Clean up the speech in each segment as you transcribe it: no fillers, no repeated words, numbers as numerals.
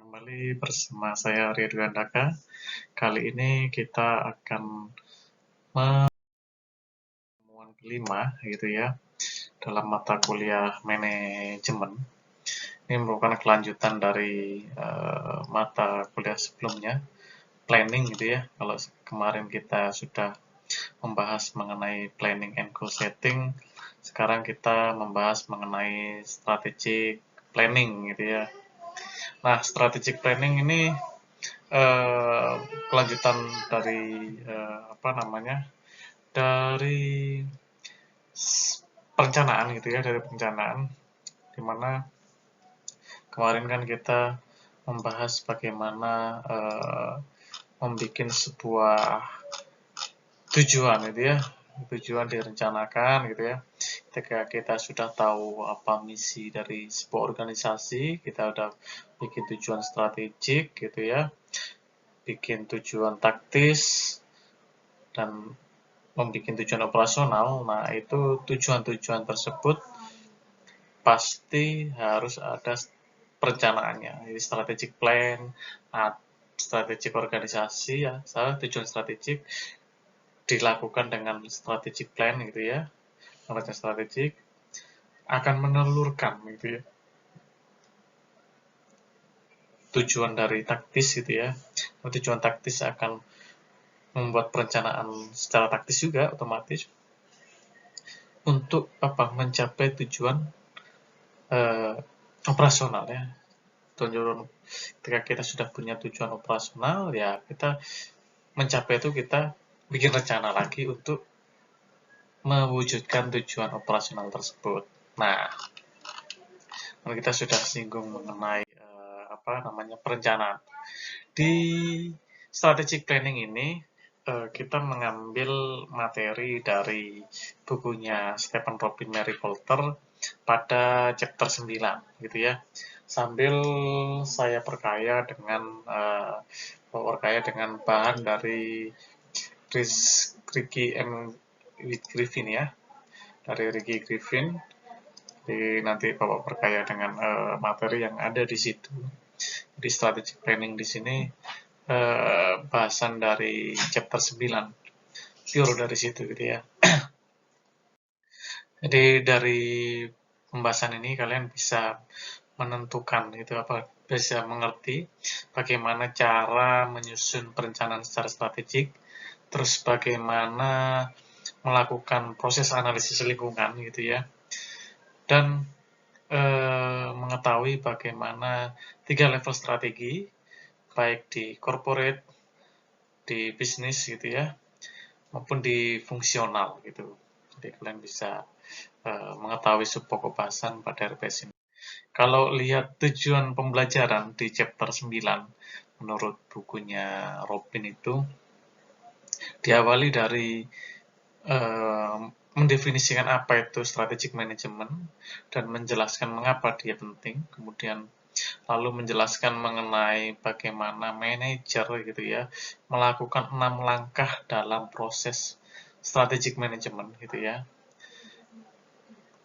kembali bersama saya Ridwan Daka. Kali ini kita akan pertemuan kelima gitu ya dalam mata kuliah manajemen. Ini merupakan kelanjutan dari mata kuliah sebelumnya, planning gitu ya. Kalau kemarin kita sudah membahas mengenai planning and goal setting, sekarang kita membahas mengenai strategic planning gitu ya. Nah, strategic planning ini kelanjutan dari dari perencanaan gitu ya, dari perencanaan dimana kemarin kan kita membahas bagaimana membuat sebuah tujuan gitu ya, tujuan direncanakan gitu ya. Ketika kita sudah tahu apa misi dari sebuah organisasi, kita udah bikin tujuan strategik gitu ya, bikin tujuan taktis, dan membuat tujuan operasional. Nah, itu tujuan-tujuan tersebut pasti harus ada perencanaannya. Jadi strategic plan, strategic organisasi ya, tujuan strategik dilakukan dengan strategic plan gitu ya. Rencana strategik akan menelurkan gitu ya tujuan dari taktis gitu ya. Tujuan taktis akan membuat perencanaan secara taktis juga otomatis untuk mencapai tujuan operasional ya. Tujuan ketika kita sudah punya tujuan operasional ya, kita mencapai itu, kita bikin rencana lagi untuk mewujudkan tujuan operasional tersebut. Nah, kita sudah singgung mengenai perencanaan. Di strategic planning ini kita mengambil materi dari bukunya Stephen Robin Mary Poulter pada chapter 9 gitu ya. Sambil saya perkaya dengan bahan dari Ricky M. Griffin ya, dari Ricky Griffin. Jadi nanti Bapak perkaya dengan materi yang ada di situ. Di strategic planning di sini bahasan dari chapter 9, pure dari situ gitu ya. Jadi dari pembahasan ini kalian bisa menentukan bisa mengerti bagaimana cara menyusun perencanaan secara strategik, terus bagaimana melakukan proses analisis lingkungan gitu ya, dan mengetahui bagaimana 3 level strategi baik di corporate, di bisnis gitu ya, maupun di fungsional gitu. Jadi kalian bisa mengetahui pokok bahasan pada RPS ini. Kalau lihat tujuan pembelajaran di chapter 9 menurut bukunya Robin itu diawali dari mendefinisikan apa itu strategic management dan menjelaskan mengapa dia penting, kemudian lalu menjelaskan mengenai bagaimana manajer gitu ya melakukan 6 langkah dalam proses strategic management gitu ya.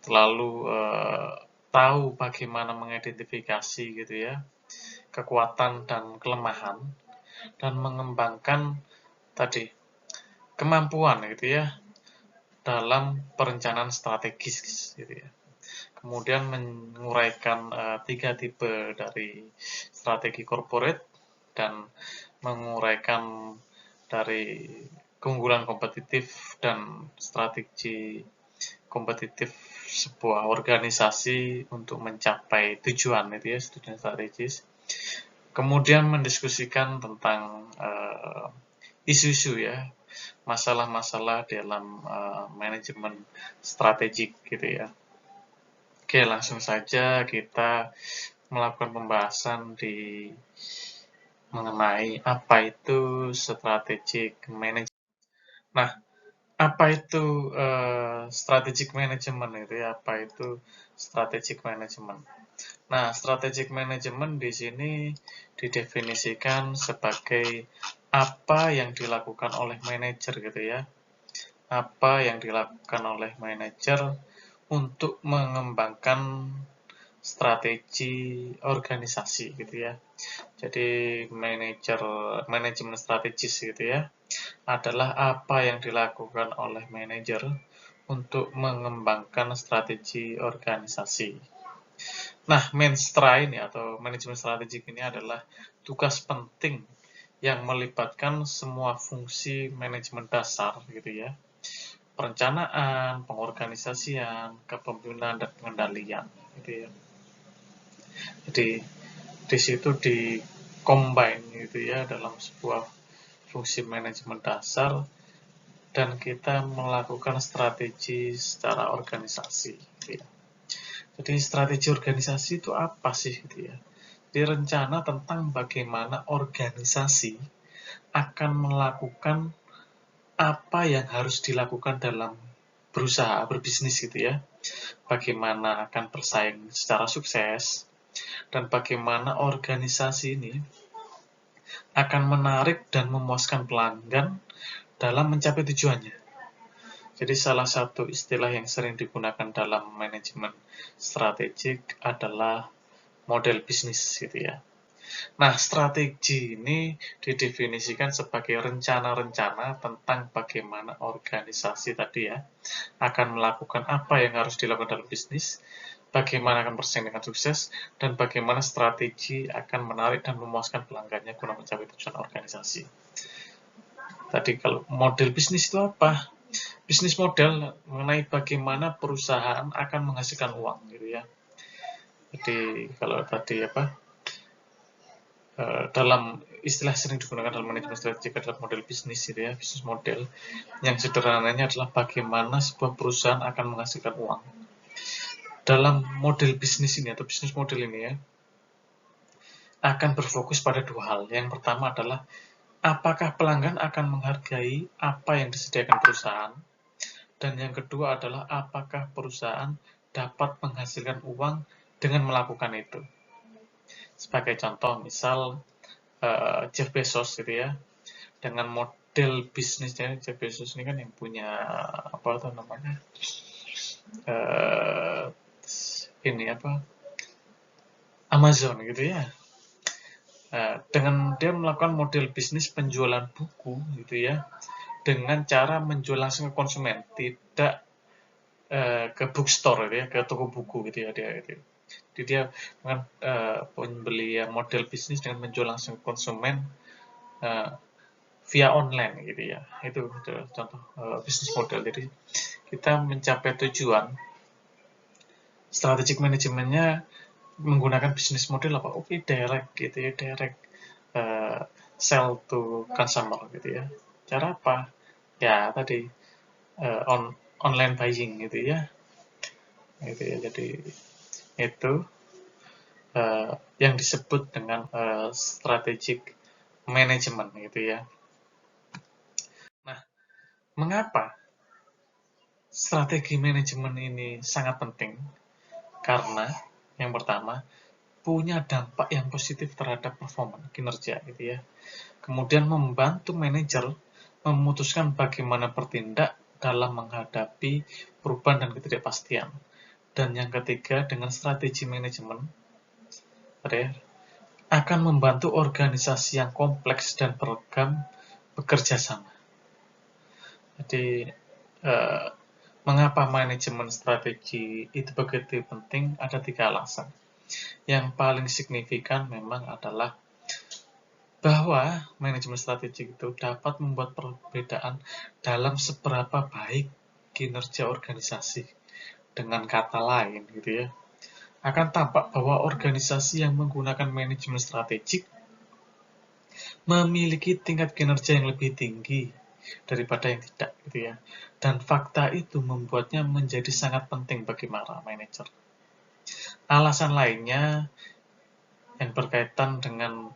Lalu tahu bagaimana mengidentifikasi gitu ya kekuatan dan kelemahan, dan mengembangkan tadi kemampuan gitu ya dalam perencanaan strategis gitu ya. Kemudian menguraikan 3 tipe dari strategi corporate dan menguraikan dari keunggulan kompetitif dan strategi kompetitif sebuah organisasi untuk mencapai tujuan itu ya, tujuan strategis. Kemudian mendiskusikan tentang isu-isu ya, masalah-masalah dalam manajemen strategik gitu ya. Oke, langsung saja kita melakukan pembahasan mengenai apa itu strategic management. Nah, apa itu strategic management itu ya? Apa itu strategic management? Nah, strategic management di sini didefinisikan sebagai apa yang dilakukan oleh manajer gitu ya. Apa yang dilakukan oleh manajer untuk mengembangkan strategi organisasi gitu ya. Jadi manajemen strategis gitu ya adalah apa yang dilakukan oleh manajer untuk mengembangkan strategi organisasi. Nah, Menstra ini atau manajemen strategik ini adalah tugas penting yang melibatkan semua fungsi manajemen dasar gitu ya. Perencanaan, pengorganisasian, kepemimpinan dan pengendalian gitu ya. Jadi di situ di combine gitu ya dalam sebuah fungsi manajemen dasar dan kita melakukan strategi secara organisasi gitu ya. Jadi strategi organisasi itu apa sih gitu ya? Di rencana tentang bagaimana organisasi akan melakukan apa yang harus dilakukan dalam berusaha berbisnis gitu ya. Bagaimana akan bersaing secara sukses dan bagaimana organisasi ini akan menarik dan memuaskan pelanggan dalam mencapai tujuannya. Jadi salah satu istilah yang sering digunakan dalam manajemen strategik adalah model bisnis gitu ya. Nah, strategi ini didefinisikan sebagai rencana-rencana tentang bagaimana organisasi tadi ya akan melakukan apa yang harus dilakukan dalam bisnis, bagaimana akan bersaing dengan sukses, dan bagaimana strategi akan menarik dan memuaskan pelanggannya guna mencapai tujuan organisasi. Tadi kalau model bisnis itu apa? Bisnis model mengenai bagaimana perusahaan akan menghasilkan uang gitu ya. Jadi kalau tadi dalam istilah sering digunakan dalam manajemen strategik adalah model bisnis gitu ya, bisnis model yang sederhananya adalah bagaimana sebuah perusahaan akan menghasilkan uang. Dalam model bisnis ini atau bisnis model ini ya akan berfokus pada dua hal. Yang pertama adalah apakah pelanggan akan menghargai apa yang disediakan perusahaan, dan yang kedua adalah apakah perusahaan dapat menghasilkan uang dengan melakukan itu. Sebagai contoh, misal Jeff Bezos gitu ya, dengan model bisnisnya Jeff Bezos ini kan yang punya Amazon gitu ya. Dengan dia melakukan model bisnis penjualan buku gitu ya, dengan cara menjual langsung ke konsumen, tidak ke bookstore gitu ya, ke toko buku gitu ya dia gitu. Jadi dia dengan pembelian model bisnis dengan menjual langsung ke konsumen via online gitu ya. Itu contoh bisnis model. Jadi kita mencapai tujuan strategic manajemennya menggunakan bisnis model apa? Oke, direct gitu ya, direct sell to consumer gitu ya. Cara apa? Ya tadi online buying gitu ya. Gitu ya. Jadi itu yang disebut dengan strategic management gitu ya. Nah, mengapa strategi manajemen ini sangat penting? Karena yang pertama punya dampak yang positif terhadap performa kinerja gitu ya. Kemudian membantu manajer memutuskan bagaimana bertindak dalam menghadapi perubahan dan ketidakpastian. Dan yang ketiga, dengan strategi manajemen akan membantu organisasi yang kompleks dan beragam bekerja sama. Jadi, mengapa manajemen strategi itu begitu penting? Ada 3 alasan. Yang paling signifikan memang adalah bahwa manajemen strategik itu dapat membuat perbedaan dalam seberapa baik kinerja organisasi. Dengan kata lain gitu ya, akan tampak bahwa organisasi yang menggunakan manajemen strategik memiliki tingkat kinerja yang lebih tinggi daripada yang tidak gitu ya. Dan fakta itu membuatnya menjadi sangat penting bagi para manajer. Alasan lainnya yang berkaitan dengan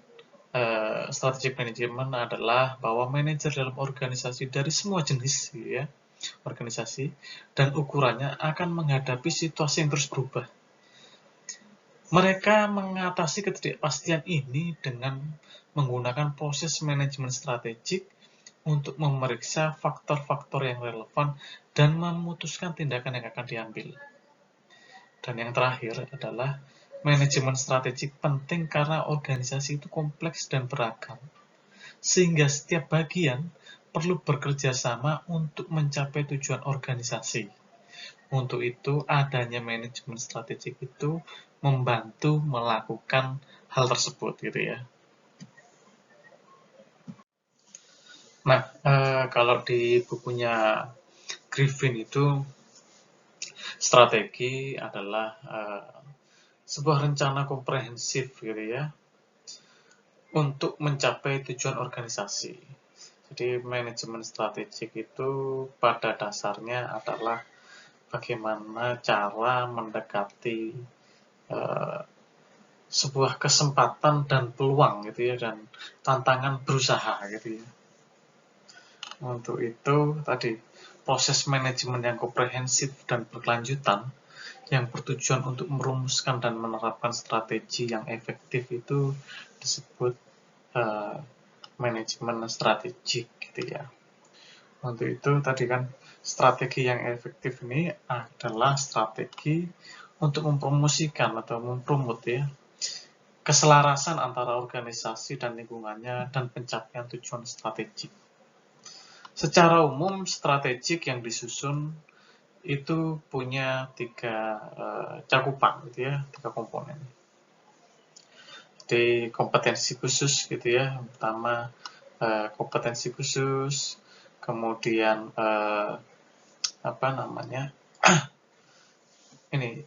strategic management adalah bahwa manajer dalam organisasi dari semua jenis gitu ya, organisasi dan ukurannya akan menghadapi situasi yang terus berubah. Mereka mengatasi ketidakpastian ini dengan menggunakan proses manajemen strategik untuk memeriksa faktor-faktor yang relevan dan memutuskan tindakan yang akan diambil. Dan yang terakhir adalah manajemen strategik penting karena organisasi itu kompleks dan beragam, sehingga setiap bagian perlu bekerja sama untuk mencapai tujuan organisasi. Untuk itu, adanya manajemen strategik itu membantu melakukan hal tersebut, gitu ya. Nah, kalau di bukunya Griffin itu, strategi adalah sebuah rencana komprehensif, gitu ya, untuk mencapai tujuan organisasi. Jadi, manajemen strategik itu pada dasarnya adalah bagaimana cara mendekati sebuah kesempatan dan peluang, gitu ya, dan tantangan berusaha, gitu ya. Untuk itu tadi, proses manajemen yang komprehensif dan berkelanjutan yang bertujuan untuk merumuskan dan menerapkan strategi yang efektif itu disebut manajemen strategik, gitu ya. Untuk itu tadi kan, strategi yang efektif ini adalah strategi untuk mempromosikan atau mempromot ya keselarasan antara organisasi dan lingkungannya dan pencapaian tujuan strategik. Secara umum, strategik yang disusun itu punya 3 cakupan, gitu ya, 3 komponen. Jadi kompetensi khusus, gitu ya. Pertama, kompetensi khusus, kemudian apa namanya? ini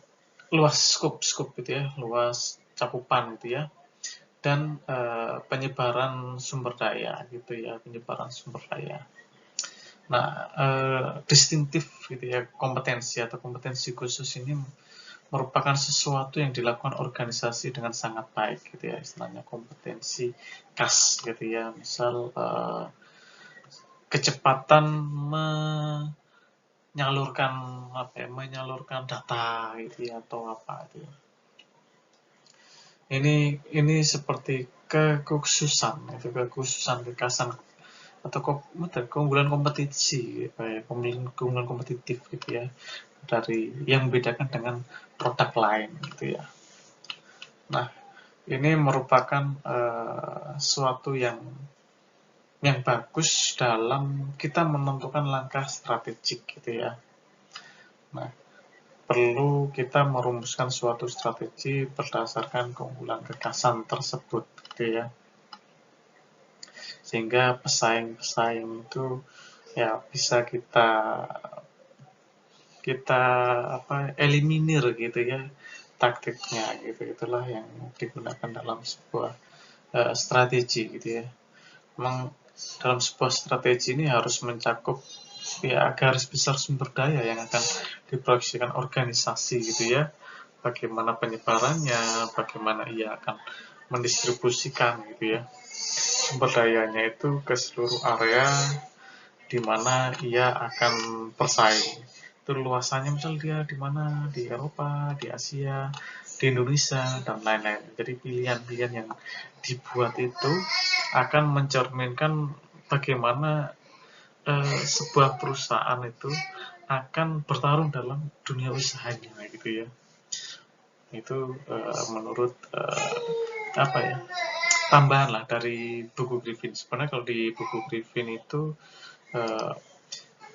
luas skop gitu ya, luas cakupan, gitu ya. Dan penyebaran sumber daya, gitu ya, penyebaran sumber daya. Nah, distintif, gitu ya, kompetensi atau kompetensi khusus ini merupakan sesuatu yang dilakukan organisasi dengan sangat baik, gitu ya, istilahnya kompetensi khas, gitu ya. Misal kecepatan menyalurkan data, gitu ya, atau apa, gitu ya. Ini seperti kekhususan, kekasan atau keunggulan kompetisi, keunggulan kompetitif, gitu ya, dari yang membedakan dengan produk lain, gitu ya. Nah, ini merupakan suatu yang bagus dalam kita menentukan langkah strategik, gitu ya. Nah, perlu kita merumuskan suatu strategi berdasarkan keunggulan kekasan tersebut, gitu ya. Sehingga pesaing-pesaing itu ya bisa kita eliminir, gitu ya, taktiknya, gitu. Itulah yang digunakan dalam sebuah strategi, gitu ya. Memang dalam sebuah strategi ini harus mencakup ya garis besar sumber daya yang akan diproyeksikan organisasi, gitu ya. Bagaimana penyebarannya, bagaimana ia akan mendistribusikan, gitu ya, sumber dayanya itu ke seluruh area di mana ia akan bersaing. Itu luasannya, misal dia di mana, di Eropa, di Asia, di Indonesia, dan lain-lain. Jadi pilihan-pilihan yang dibuat itu akan mencerminkan bagaimana sebuah perusahaan itu akan bertarung dalam dunia usahanya, gitu ya. Itu menurut tambahan lah dari buku Griffin. Sebenarnya kalau di buku Griffin itu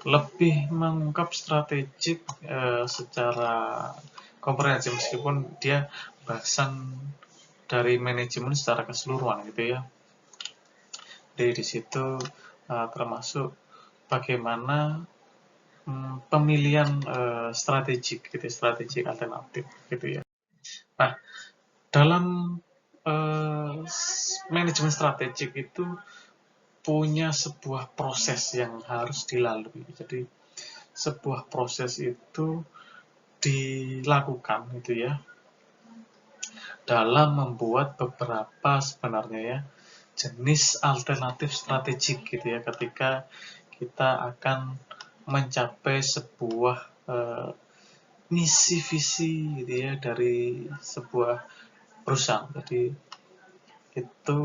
lebih mengungkap strategik secara komprehensif, meskipun dia bahasan dari manajemen secara keseluruhan, gitu ya. Jadi di situ termasuk bagaimana pemilihan strategik, gitu, strategik alternatif, gitu ya. Nah, dalam manajemen strategik itu punya sebuah proses yang harus dilalui. Jadi sebuah proses itu dilakukan, gitu ya, dalam membuat beberapa sebenarnya ya jenis alternatif strategik, gitu ya, ketika kita akan mencapai sebuah misi visi, gitu ya, dari sebuah perusahaan. Jadi itu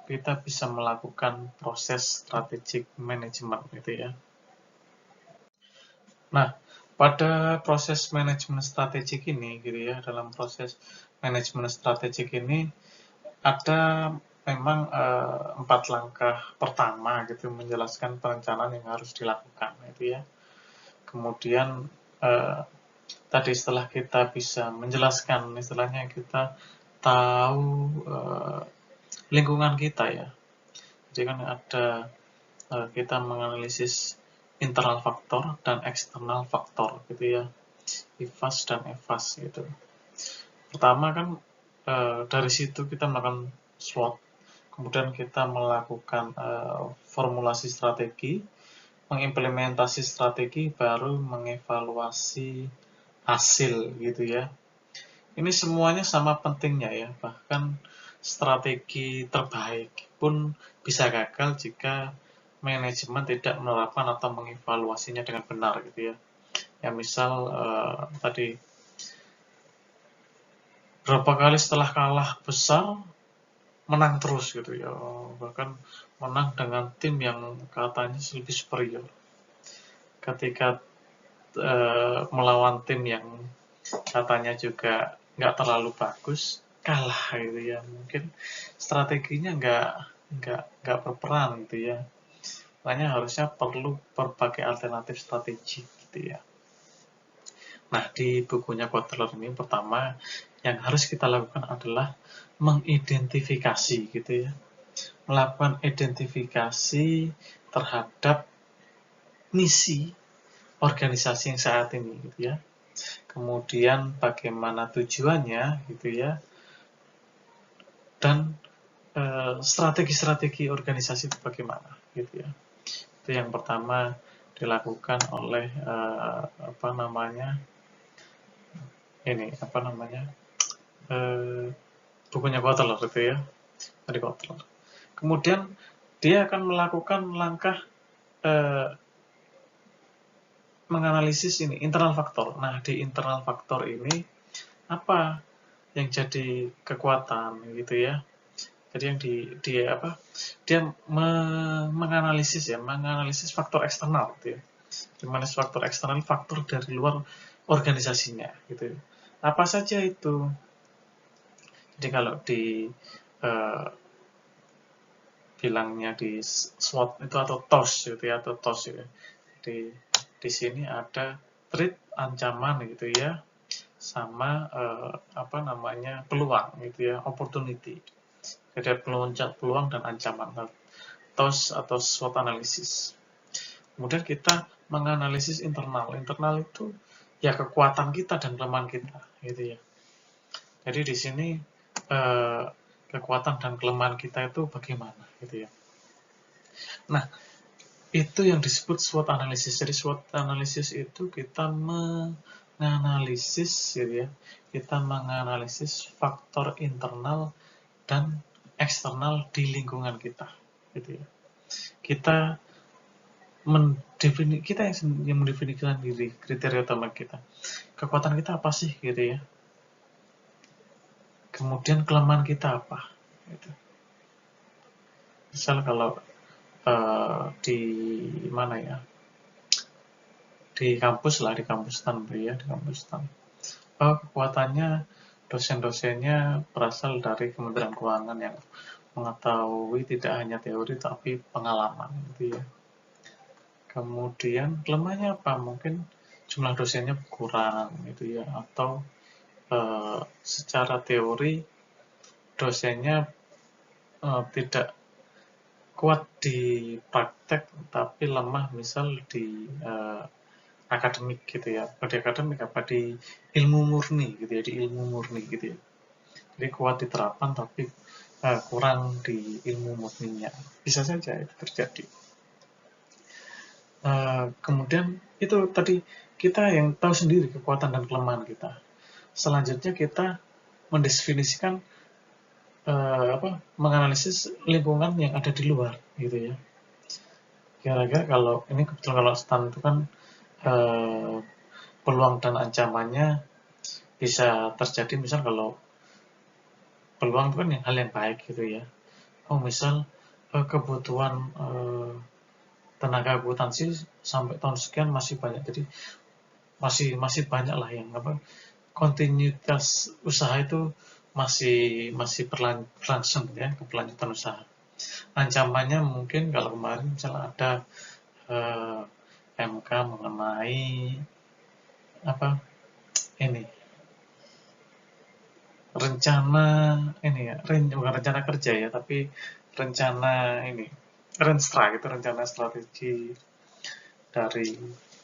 kita bisa melakukan proses strategic management, gitu ya. Nah, Pada proses manajemen strategik ini gitu ya, dalam proses manajemen strategik ini ada memang 4 langkah pertama gitu menjelaskan perencanaan yang harus dilakukan itu ya. Kemudian tadi setelah kita bisa menjelaskan, istilahnya kita tahu lingkungan kita ya. Jadi kan ada kita menganalisis internal faktor dan eksternal faktor gitu ya, IFAS dan EFAS gitu. Pertama kan dari situ kita melakukan SWOT, kemudian kita melakukan formulasi strategi, mengimplementasi strategi, baru mengevaluasi hasil gitu ya. Ini semuanya sama pentingnya ya, bahkan strategi terbaik pun bisa gagal jika manajemen tidak menerapkan atau mengevaluasinya dengan benar gitu ya. Ya misal tadi berapa kali setelah kalah besar menang terus gitu ya, bahkan menang dengan tim yang katanya lebih superior. Ketika melawan tim yang katanya juga nggak terlalu bagus, kalah gitu ya, mungkin strateginya nggak berperan gitu ya. Makanya harusnya perlu berbagai alternatif strategi gitu ya. Nah, di bukunya Kotler ini pertama yang harus kita lakukan adalah mengidentifikasi gitu ya. Melakukan identifikasi terhadap misi organisasi yang saat ini gitu ya. Kemudian bagaimana tujuannya gitu ya. Dan strategi-strategi organisasi itu bagaimana gitu ya. Itu yang pertama dilakukan oleh bukunya Kotler gitu ya, dari Kotler. Kemudian dia akan melakukan langkah menganalisis ini internal faktor. Nah, di internal faktor ini apa yang jadi kekuatan gitu ya. Jadi yang dia menganalisis faktor eksternal gitu ya. Dimana faktor eksternal, faktor dari luar organisasinya gitu. Apa saja itu? Jadi kalau di bilangnya di SWOT itu atau TOS gitu ya, atau TOS gitu. Di sini ada threat, ancaman gitu ya, sama peluang gitu ya, opportunity. Jadi ada peluang dan ancaman. TOS atau SWOT analysis. Kemudian kita menganalisis internal. Internal itu ya kekuatan kita dan kelemahan kita gitu ya. Jadi di sini kekuatan dan kelemahan kita itu bagaimana gitu ya. Nah, itu yang disebut SWOT analysis. Jadi SWOT analysis itu kita menganalisis gitu ya. Kita menganalisis faktor internal dan eksternal di lingkungan kita gitu ya. Kita yang mendefinisikan diri, kriteria utama kita. Kekuatan kita apa sih gitu ya. Kemudian kelemahan kita apa gitu. Misal kalau di mana ya, di kampus TAN ya, di kampus TAN. Kekuatannya dosen-dosennya berasal dari Kementerian Keuangan yang mengetahui tidak hanya teori tapi pengalaman gitu ya. Kemudian kelemahannya apa? Mungkin jumlah dosennya kurang gitu ya, atau secara teori dosennya tidak kuat di praktek tapi lemah misal di akademik gitu ya. Di akademik apa di ilmu murni gitu ya, di ilmu murni gitu ya. Jadi kuat di terapan tapi kurang di ilmu murninya. Bisa saja itu terjadi. Kemudian itu tadi kita yang tahu sendiri kekuatan dan kelemahan kita. Selanjutnya kita mendefinisikan menganalisis lingkungan yang ada di luar gitu ya. Kira-kira kalau ini kebetulan kalau STAN itu kan peluang dan ancamannya bisa terjadi misal kalau peluang itu kan hal yang baik gitu ya. Misal kebutuhan tenaga akuntansi sampai tahun sekian masih banyak, jadi masih banyak lah yang kontinuitas usaha itu masih berlangsung ya, keberlanjutan usaha. Ancamannya mungkin kalau kemarin misalnya ada eh, MK mengenai apa ini rencana ini ya, bukan rencana kerja ya, tapi rencana ini Renstra itu rencana strategi dari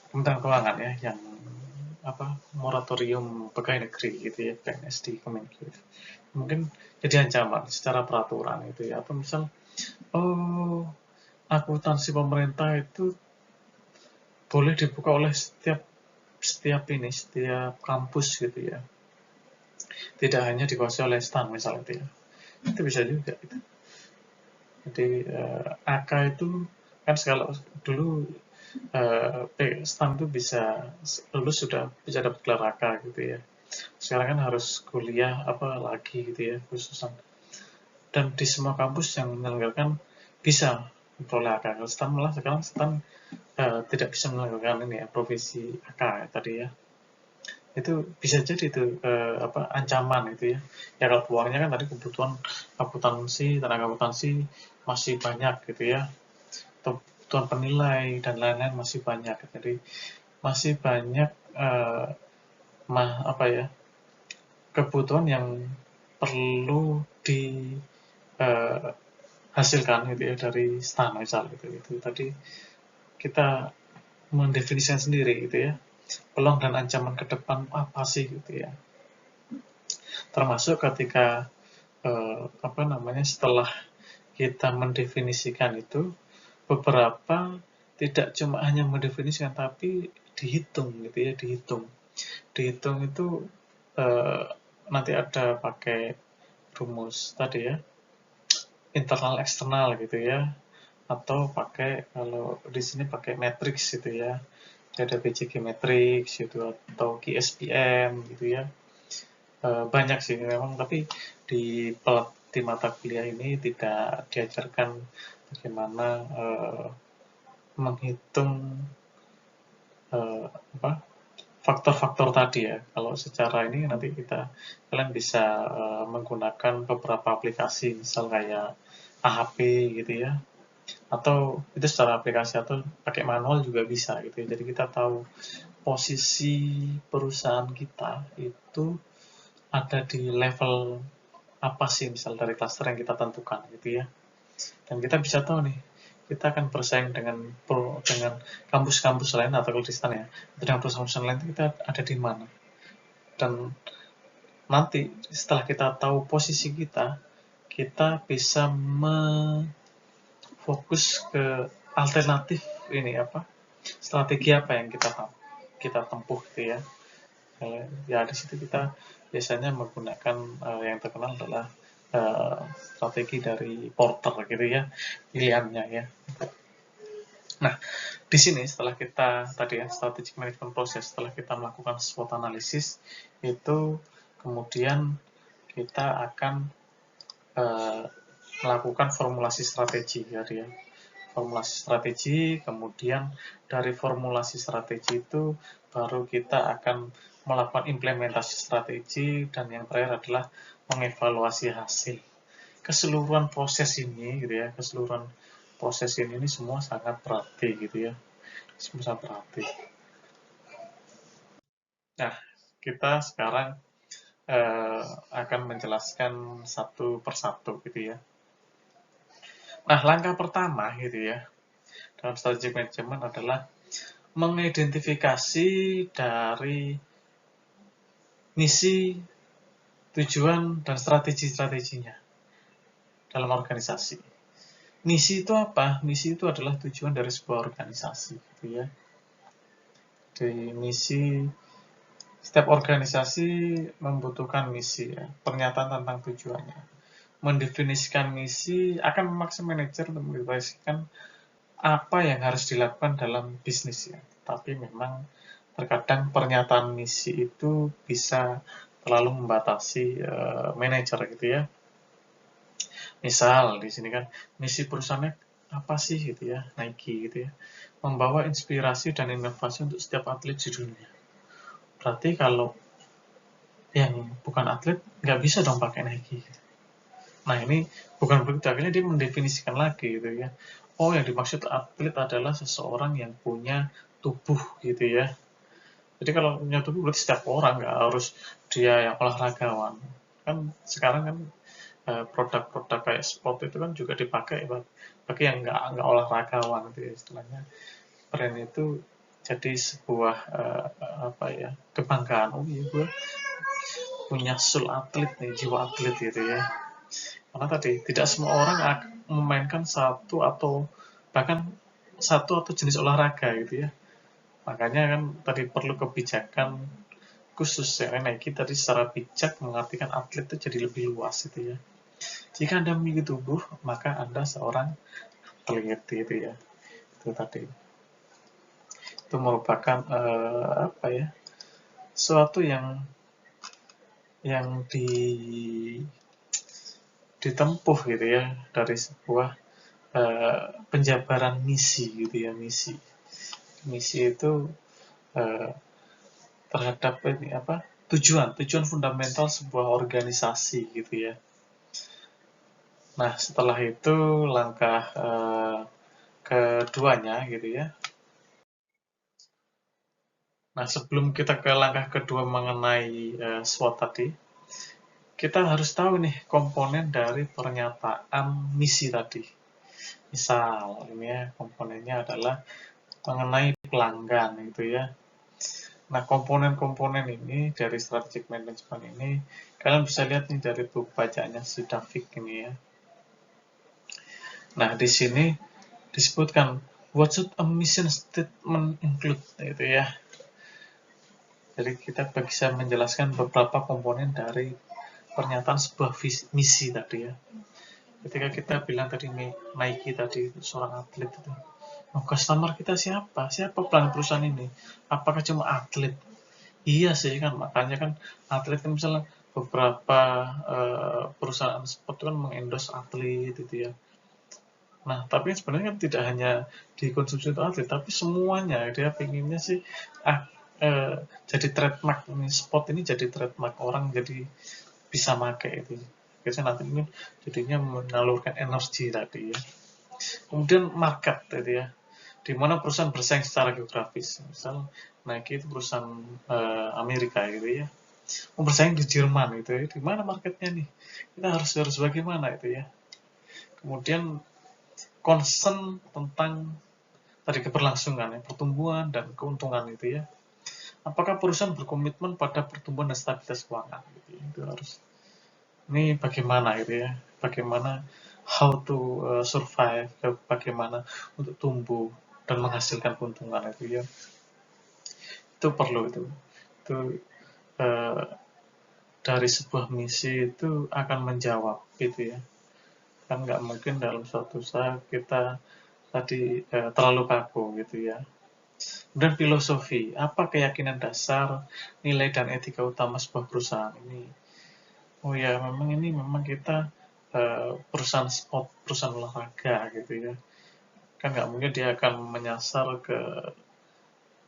Kementerian Keuangan ya, yang moratorium pegawai negeri gitu ya, PNS di Kemenkeu. Mungkin jadi ancaman secara peraturan itu ya, atau misal oh akuntansi pemerintah itu boleh dibuka oleh setiap kampus gitu ya, tidak hanya dikuasai oleh STAN misalnya itu bisa juga gitu. Jadi AK itu kan segala dulu STAN itu bisa lulus sudah bisa dapat gelar AK gitu ya. Sekarang kan harus kuliah lagi gitu ya khususan. Dan di semua kampus yang menyelenggarakan bisa memperoleh AK. Kalau STAN malah sekarang STAN tidak bisa menyelenggarakan ini ya, profesi AK ya, tadi ya. Itu bisa jadi itu ancaman itu ya. Ya kalau peluangnya kan tadi kebutuhan tenaga akuntansi masih banyak gitu ya. Kebutuhan penilai dan lain-lain masih banyak. Jadi masih banyak kebutuhan yang perlu dihasilkan gitu ya dari STAN misal gitu. Itu tadi kita mendefinisikan sendiri gitu ya. Peluang dan ancaman ke depan apa sih gitu ya. Termasuk ketika setelah kita mendefinisikan itu, beberapa tidak cuma hanya mendefinisikan tapi dihitung gitu ya, dihitung itu nanti ada pakai rumus tadi ya, internal eksternal gitu ya, atau pakai kalau di sini pakai matrix gitu ya, ada BCG matrix gitu atau QSPM gitu ya. Banyak sih memang, tapi di mata kuliah ini tidak diajarkan bagaimana menghitung faktor-faktor tadi ya. Kalau secara ini nanti kalian bisa menggunakan beberapa aplikasi, misal kayak AHP gitu ya, atau itu secara aplikasi atau pakai manual juga bisa gitu ya. Jadi kita tahu posisi perusahaan kita itu ada di level apa sih, misal dari cluster yang kita tentukan gitu ya. Dan kita bisa tahu nih, kita akan bersaing dengan kampus-kampus lain atau kalau di sana ya, dengan perusahaan lain kita ada di mana. Dan nanti setelah kita tahu posisi kita bisa fokus ke alternatif ini strategi apa yang kita tempuh gitu ya. Ya di situ kita biasanya menggunakan yang terkenal adalah strategi dari Porter gitu ya, pilihannya ya. Nah, di sini setelah kita tadi ya strategic management process, setelah kita melakukan SWOT analysis, itu kemudian kita akan melakukan formulasi strategi ya. Formulasi strategi, kemudian dari formulasi strategi itu baru kita akan melakukan implementasi strategi, dan yang terakhir adalah mengevaluasi hasil. Keseluruhan proses ini gitu ya, semua sangat berarti gitu ya. Semua sangat berarti. Nah, kita sekarang akan menjelaskan satu persatu gitu ya. Nah, langkah pertama gitu ya dalam strategic management adalah mengidentifikasi dari misi, tujuan, dan strategi-strateginya dalam organisasi. Misi itu apa? Misi itu adalah tujuan dari sebuah organisasi gitu ya. Di misi, setiap organisasi membutuhkan misi ya, pernyataan tentang tujuannya. Mendefinisikan misi akan memaksa manajer untuk mendefinisikan apa yang harus dilakukan dalam bisnis ya. Tapi memang terkadang pernyataan misi itu bisa terlalu membatasi manajer gitu ya. Misal di sini kan misi perusahaannya apa sih gitu ya, Nike gitu ya, membawa inspirasi dan inovasi untuk setiap atlet di dunia. Berarti kalau yang bukan atlet nggak bisa dong pakai Nike. Nah ini bukan begitu, akhirnya dia mendefinisikan lagi gitu ya. Oh yang dimaksud atlet adalah seseorang yang punya tubuh gitu ya. Jadi kalau punya tubuh berarti setiap orang, nggak harus dia yang olahragawan. Kan sekarang kan produk-produk kayak sport itu kan juga dipakai bagi yang nggak olahragawan gitu ya, istilahnya brand itu jadi sebuah apa ya, kebanggaan. Oh iya gue punya soul atlet nih, jiwa atlet gitu ya. Karena tadi tidak semua orang akan memainkan satu atau bahkan satu atau jenis olahraga gitu ya. Makanya kan tadi perlu kebijakan khusus ya, Nike tadi secara bijak mengartikan atlet itu jadi lebih luas gitu ya. Jika Anda memiliki tubuh, maka Anda seorang atlet gitu ya. Itu tadi. Itu merupakan apa ya? Suatu yang ditempuh gitu ya dari sebuah penjabaran misi gitu ya, misi itu eh, terhadap ini apa, tujuan fundamental sebuah organisasi gitu ya. Nah setelah itu langkah keduanya gitu ya. Nah sebelum kita ke langkah kedua mengenai SWOT tadi, kita harus tahu nih komponen dari pernyataan misi tadi. Misal ini ya, komponennya adalah mengenai pelanggan gitu ya. Nah, komponen-komponen ini dari strategic management ini kalian bisa lihat nih dari buku bacaannya si Davik ini ya. Nah, di sini disebutkan what should a mission statement include gitu ya. Jadi kita bisa menjelaskan beberapa komponen dari pernyataan sebuah misi tadi ya. Ketika kita bilang tadi Nike tadi seorang atlet itu, oh, customer kita siapa? Siapa pelanggan perusahaan ini? Apakah cuma atlet? Iya sih kan, makanya kan atlet kan misalnya beberapa perusahaan sport kan mengendorse atlet gitu ya. Nah, tapi sebenarnya kan tidak hanya dikonsumsi untuk atlet, tapi semuanya dia pinginnya sih ah jadi trademark ini, sport ini jadi trademark orang jadi bisa make itu. Biasanya nanti ini jadinya menalurkan energi tadi ya. Kemudian market tadi ya, di mana perusahaan bersaing secara geografis. Misal Nike itu perusahaan Amerika gitu ya, mau bersaing di Jerman gitu ya, di mana marketnya nih? Kita harus bagaimana itu ya. Kemudian concern tentang tadi keberlangsungan ya, pertumbuhan dan keuntungan itu ya. Apakah perusahaan berkomitmen pada pertumbuhan dan stabilitas keuangan gitu ya. Itu harus. Ini bagaimana gitu ya. Bagaimana how to survive, bagaimana untuk tumbuh dan menghasilkan keuntungan itu ya. Itu perlu itu. Itu eh, dari sebuah misi itu akan menjawab gitu ya. Kan nggak mungkin dalam suatu usaha kita tadi terlalu kaku gitu ya. Dan filosofi, apa keyakinan dasar, nilai dan etika utama sebuah perusahaan ini? Oh ya, memang kita perusahaan sport, perusahaan olahraga gitu ya. Kan nggak mungkin dia akan menyasar ke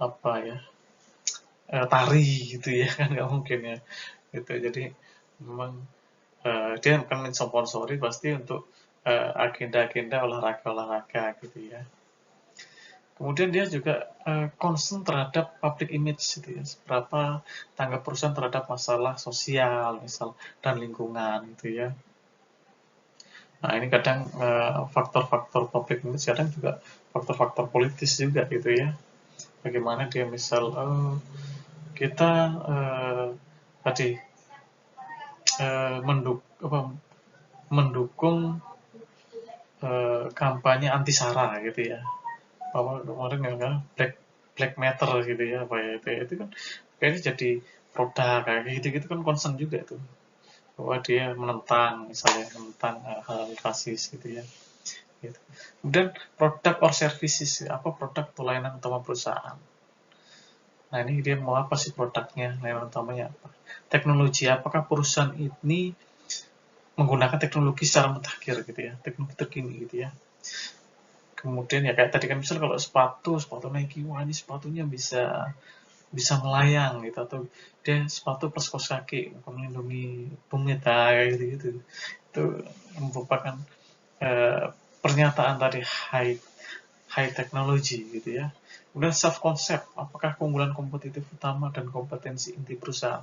apa ya, tari gitu ya, kan nggak mungkin ya. Gitu. Jadi memang dia akan mensponsori pasti untuk agenda-agenda olahraga-olahraga gitu ya. Kemudian dia juga concern terhadap public image gitu ya, seberapa tanggap perusahaan terhadap masalah sosial misal dan lingkungan gitu ya. Nah ini kadang faktor-faktor public image kadang juga faktor-faktor politis juga gitu ya. Bagaimana dia misal kita tadi mendukung kampanye anti sara gitu ya. Bahwa kemarin yang kan black matter gitu ya, apa ya itu kan kayaknya jadi produk kayak gitu gitu kan concern juga tuh, bahwa dia menentang misalnya menentang hal rasis gitu ya gitu. Kemudian produk or services, apa produk atau layanan utama perusahaan. Nah ini dia mau apa sih produknya, layanan utamanya apa, teknologi, apakah perusahaan ini menggunakan teknologi secara mutakhir gitu ya, teknologi terkini gitu ya. Kemudian ya kayak tadi kan misal kalau sepatu Nike, wah ini sepatunya bisa bisa melayang gitu, atau dia sepatu plus kaos kaki untuk melindungi bumi kayak gitu. Itu merupakan pernyataan tadi high technology gitu ya. Kemudian self concept, apakah keunggulan kompetitif utama dan kompetensi inti perusahaan.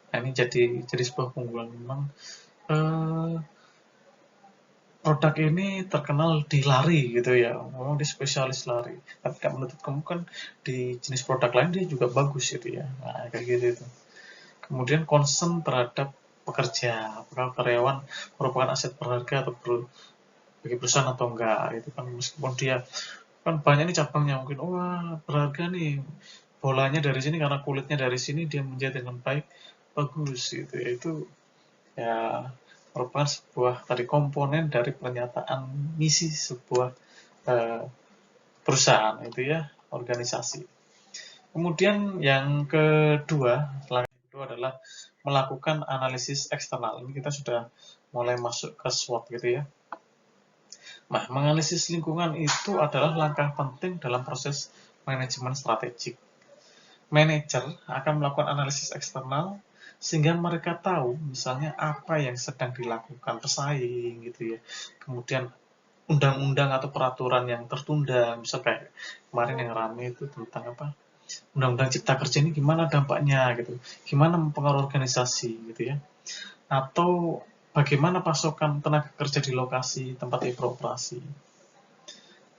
Nah, ini jadi sebuah keunggulan memang. Produk ini terkenal di lari gitu ya, memang di spesialis lari. Tapi tidak menutup kemungkinan di jenis produk lain dia juga bagus gitu ya. Nah, kayak gitu itu. Kemudian concern terhadap pekerja, apakah karyawan merupakan aset berharga atau bagi perusahaan atau enggak. Itu kan meskipun dia kan banyak nih cabangnya, mungkin wah berharga nih bolanya dari sini karena kulitnya dari sini dia menjahit dengan baik, bagus gitu ya. Itu ya merupakan sebuah tadi komponen dari pernyataan misi sebuah perusahaan itu ya, organisasi. Kemudian yang kedua, langkah kedua adalah melakukan analisis eksternal. Ini kita sudah mulai masuk ke SWOT gitu ya. Nah, menganalisis lingkungan itu adalah langkah penting dalam proses manajemen strategik. Manajer akan melakukan analisis eksternal sehingga mereka tahu misalnya apa yang sedang dilakukan pesaing gitu ya. Kemudian undang-undang atau peraturan yang tertunda, misal kayak kemarin yang ramai itu tentang apa? Undang-undang Cipta Kerja ini gimana dampaknya gitu. Gimana mempengaruhi organisasi gitu ya. Atau bagaimana pasokan tenaga kerja di lokasi tempat beroperasi.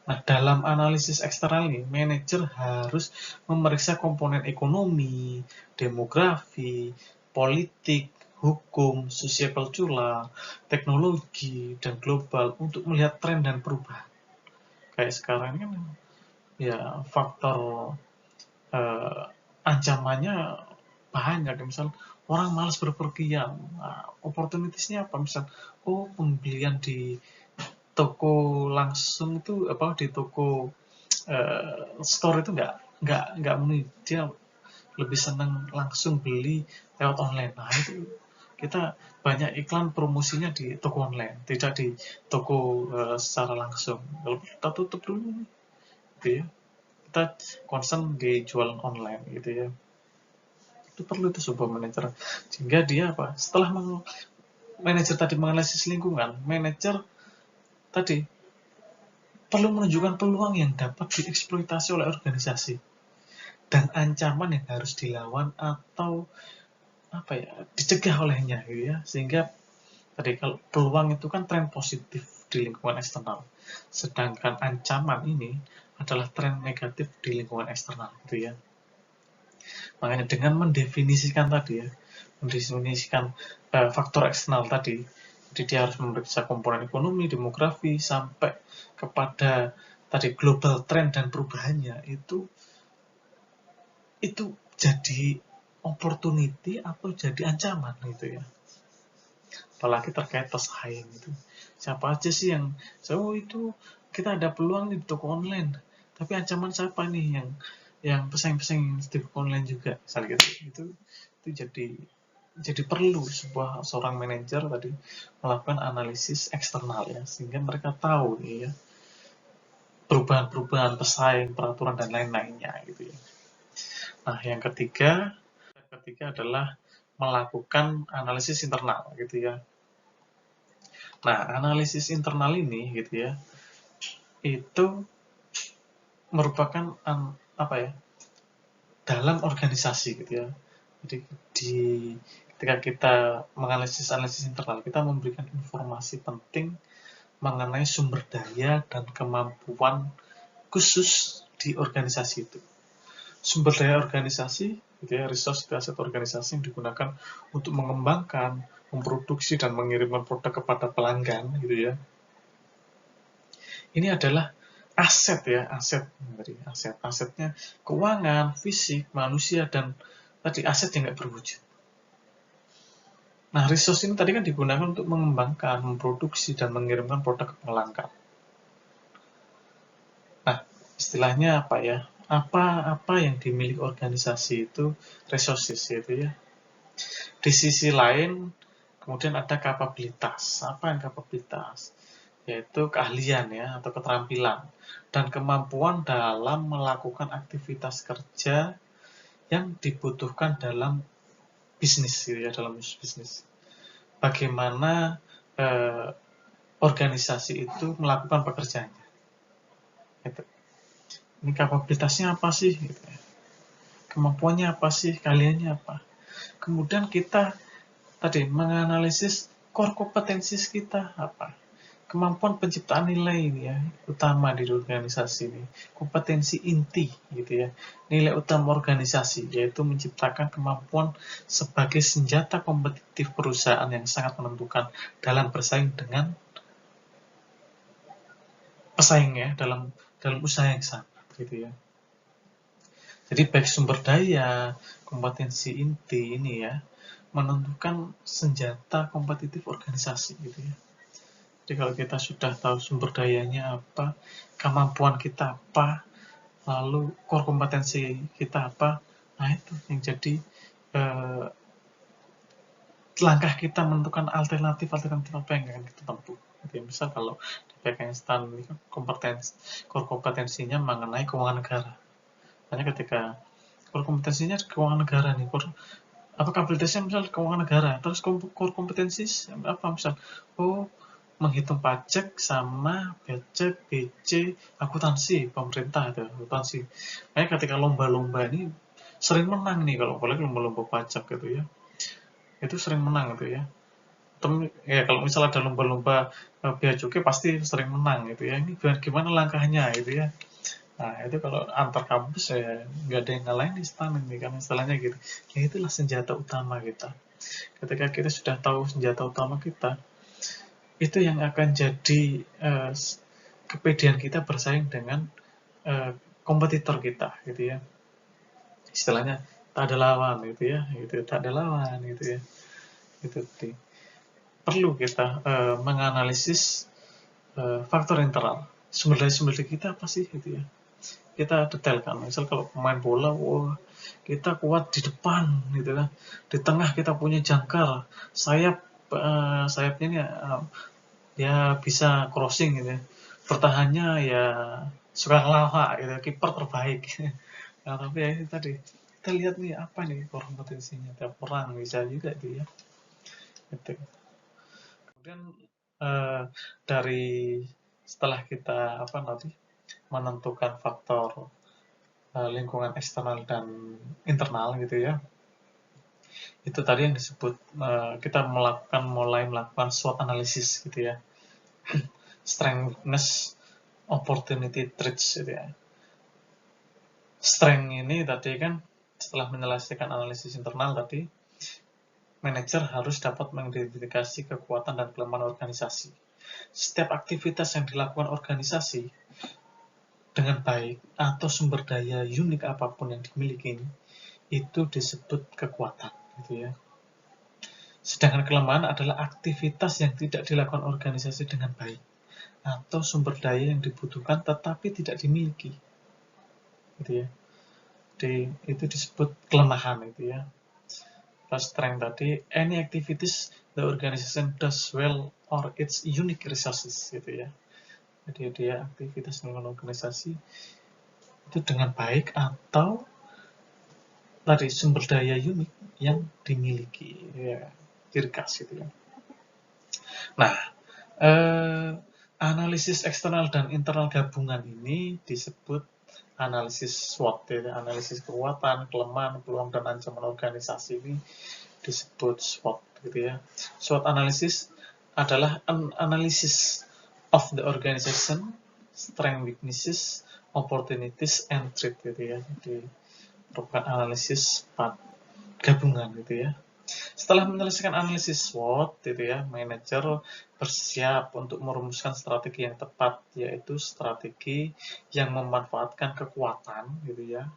Nah, dalam analisis eksternal ini, manajer harus memeriksa komponen ekonomi, demografi, politik, hukum, sosial-kultural, teknologi, dan global untuk melihat tren dan perubahan. Kayak sekarang kan ya faktor ancamannya banyak. Misal orang malas berpergian. Nah, opportunitiesnya apa? Misal, pembelian di toko langsung itu apa di toko store itu nggak memenuhi, dia lebih senang langsung beli lewat online. Nah itu kita banyak iklan promosinya di toko online, tidak di toko secara langsung. Kalau kita tutup dulu gitu ya, kita concern di jualan online gitu ya. Itu perlu itu sebuah manajer, sehingga dia apa, setelah manajer tadi menganalisis lingkungan, manajer tadi perlu menunjukkan peluang yang dapat dieksploitasi oleh organisasi dan ancaman yang harus dilawan atau apa ya, dicegah olehnya gitu ya. Sehingga tadi kalau peluang itu kan tren positif di lingkungan eksternal, sedangkan ancaman ini adalah tren negatif di lingkungan eksternal gitu ya. Makanya dengan mendefinisikan tadi ya, mendefinisikan faktor eksternal tadi, jadi dia harus memeriksa komponen ekonomi, demografi, sampai kepada tadi global trend dan perubahannya, itu jadi opportunity atau jadi ancaman gitu ya. Apalagi terkait pesaing itu. Siapa aja sih yang itu kita ada peluang di toko online, tapi ancaman siapa nih yang pesaing-pesaing di toko online juga, misalnya gitu. Itu jadi perlu seorang manajer tadi melakukan analisis eksternal ya, sehingga mereka tahu nih ya perubahan-perubahan pesaing, peraturan dan lain-lainnya gitu ya. Nah, yang ketiga adalah melakukan analisis internal gitu ya. Nah, analisis internal ini gitu ya, itu merupakan apa ya, dalam organisasi gitu ya. Jadi ketika kita menganalisis internal, kita memberikan informasi penting mengenai sumber daya dan kemampuan khusus di organisasi itu. Sumber daya organisasi, gitu ya, resource aset organisasi yang digunakan untuk mengembangkan, memproduksi dan mengirimkan produk kepada pelanggan, gitu ya. Ini adalah aset ya, asetnya keuangan, fisik, manusia, dan tadi aset yang nggak berwujud. Nah, resource ini tadi kan digunakan untuk mengembangkan, memproduksi, dan mengirimkan produk ke pelanggan. Nah, istilahnya apa ya? Apa yang dimiliki organisasi itu resources itu ya. Di sisi lain, kemudian ada kapabilitas. Apa yang kapabilitas? yaitu keahlian ya atau keterampilan dan kemampuan dalam melakukan aktivitas kerja yang dibutuhkan dalam bisnis gitu ya, dalam bisnis. Bagaimana organisasi itu melakukan pekerjaannya. Gitu. Ini kapabilitasnya apa sih? Gitu ya. Kemampuannya apa sih? Keahliannya apa? Kemudian kita tadi menganalisis core kompetensi kita apa. Kemampuan penciptaan nilai ini ya, utama di organisasi ini. Kompetensi inti gitu ya. Nilai utama organisasi yaitu menciptakan kemampuan sebagai senjata kompetitif perusahaan yang sangat menentukan dalam bersaing dengan pesaing ya, dalam usaha yang sama gitu ya. Jadi baik sumber daya, kompetensi inti ini ya, menentukan senjata kompetitif organisasi gitu ya. Jadi kalau kita sudah tahu sumber dayanya apa, kemampuan kita apa, lalu core kompetensi kita apa, nah itu yang jadi langkah kita menentukan alternatif apa yang akan kita tempuh. Jadi misal kalau di Pakistan ini core kompetensinya mengenai keuangan negara. Hanya ketika core kompetensinya keuangan negara nih, apa kapabilitasnya misal keuangan negara, terus core kompetensi apa misal, menghitung pajak sama BC, akuntansi pemerintah itu akuntansi. Makanya ketika lomba-lomba ini sering menang nih kalau boleh lomba-lomba pajak gitu ya, itu sering menang gitu ya. Ya kalau misal ada lomba-lomba bea cukai pasti sering menang gitu ya. Ini gimana langkahnya gitu ya. Nah itu kalau antar kampus ya nggak ada yang ngalahin di STAN ini kan istilahnya gitu. Ya itulah senjata utama kita. Ketika kita sudah tahu senjata utama kita, itu yang akan jadi kepedean kita bersaing dengan kompetitor kita gitu ya. Istilahnya tak ada lawan gitu ya, gitu tak ada lawan gitu ya. Itu perlu kita menganalisis faktor internal. Sumber daya kita apa sih gitu ya. Kita detailkan. Misal kalau pemain bola, wah kita kuat di depan gitu kan. Di tengah kita punya jangkar, sayapnya ini ya bisa crossing gitu ya. Bertahannya ya suka ngelawak gitu, kiper terbaik. Nah, tapi ya itu tadi kita lihat nih apa nih kompetensinya tiap orang bisa juga itu ya. Gitu. Kemudian dari setelah kita menentukan faktor lingkungan eksternal dan internal gitu ya, itu tadi yang disebut kita mulai melakukan SWOT analysis gitu ya. Strength, weakness, opportunity, threats gitu ya. Strength ini tadi kan setelah menyelesaikan analisis internal tadi, manajer harus dapat mengidentifikasi kekuatan dan kelemahan organisasi. Setiap aktivitas yang dilakukan organisasi dengan baik atau sumber daya unik apapun yang dimiliki itu disebut kekuatan gitu ya. Sedangkan kelemahan adalah aktivitas yang tidak dilakukan organisasi dengan baik atau sumber daya yang dibutuhkan tetapi tidak dimiliki gitu ya. Jadi itu disebut kelemahan itu ya. Plus strength tadi, any activities the organization does well or its unique resources gitu ya. Jadi dia aktivitas dengan organisasi itu dengan baik atau tadi sumber daya unik yang dimiliki ya, ciri khas gitu ya. Nah, analisis eksternal dan internal gabungan ini disebut analisis SWOT ya, analisis kekuatan, kelemahan, peluang dan ancaman organisasi ini disebut SWOT gitu ya. SWOT analysis adalah analysis of the organization, strength, weaknesses, opportunities, and threat gitu ya. Jadi merupakan analisis gabungan gitu ya. Setelah menyelesaikan analisis SWOT gitu ya, manajer bersiap untuk merumuskan strategi yang tepat, yaitu strategi yang memanfaatkan kekuatan gitu ya,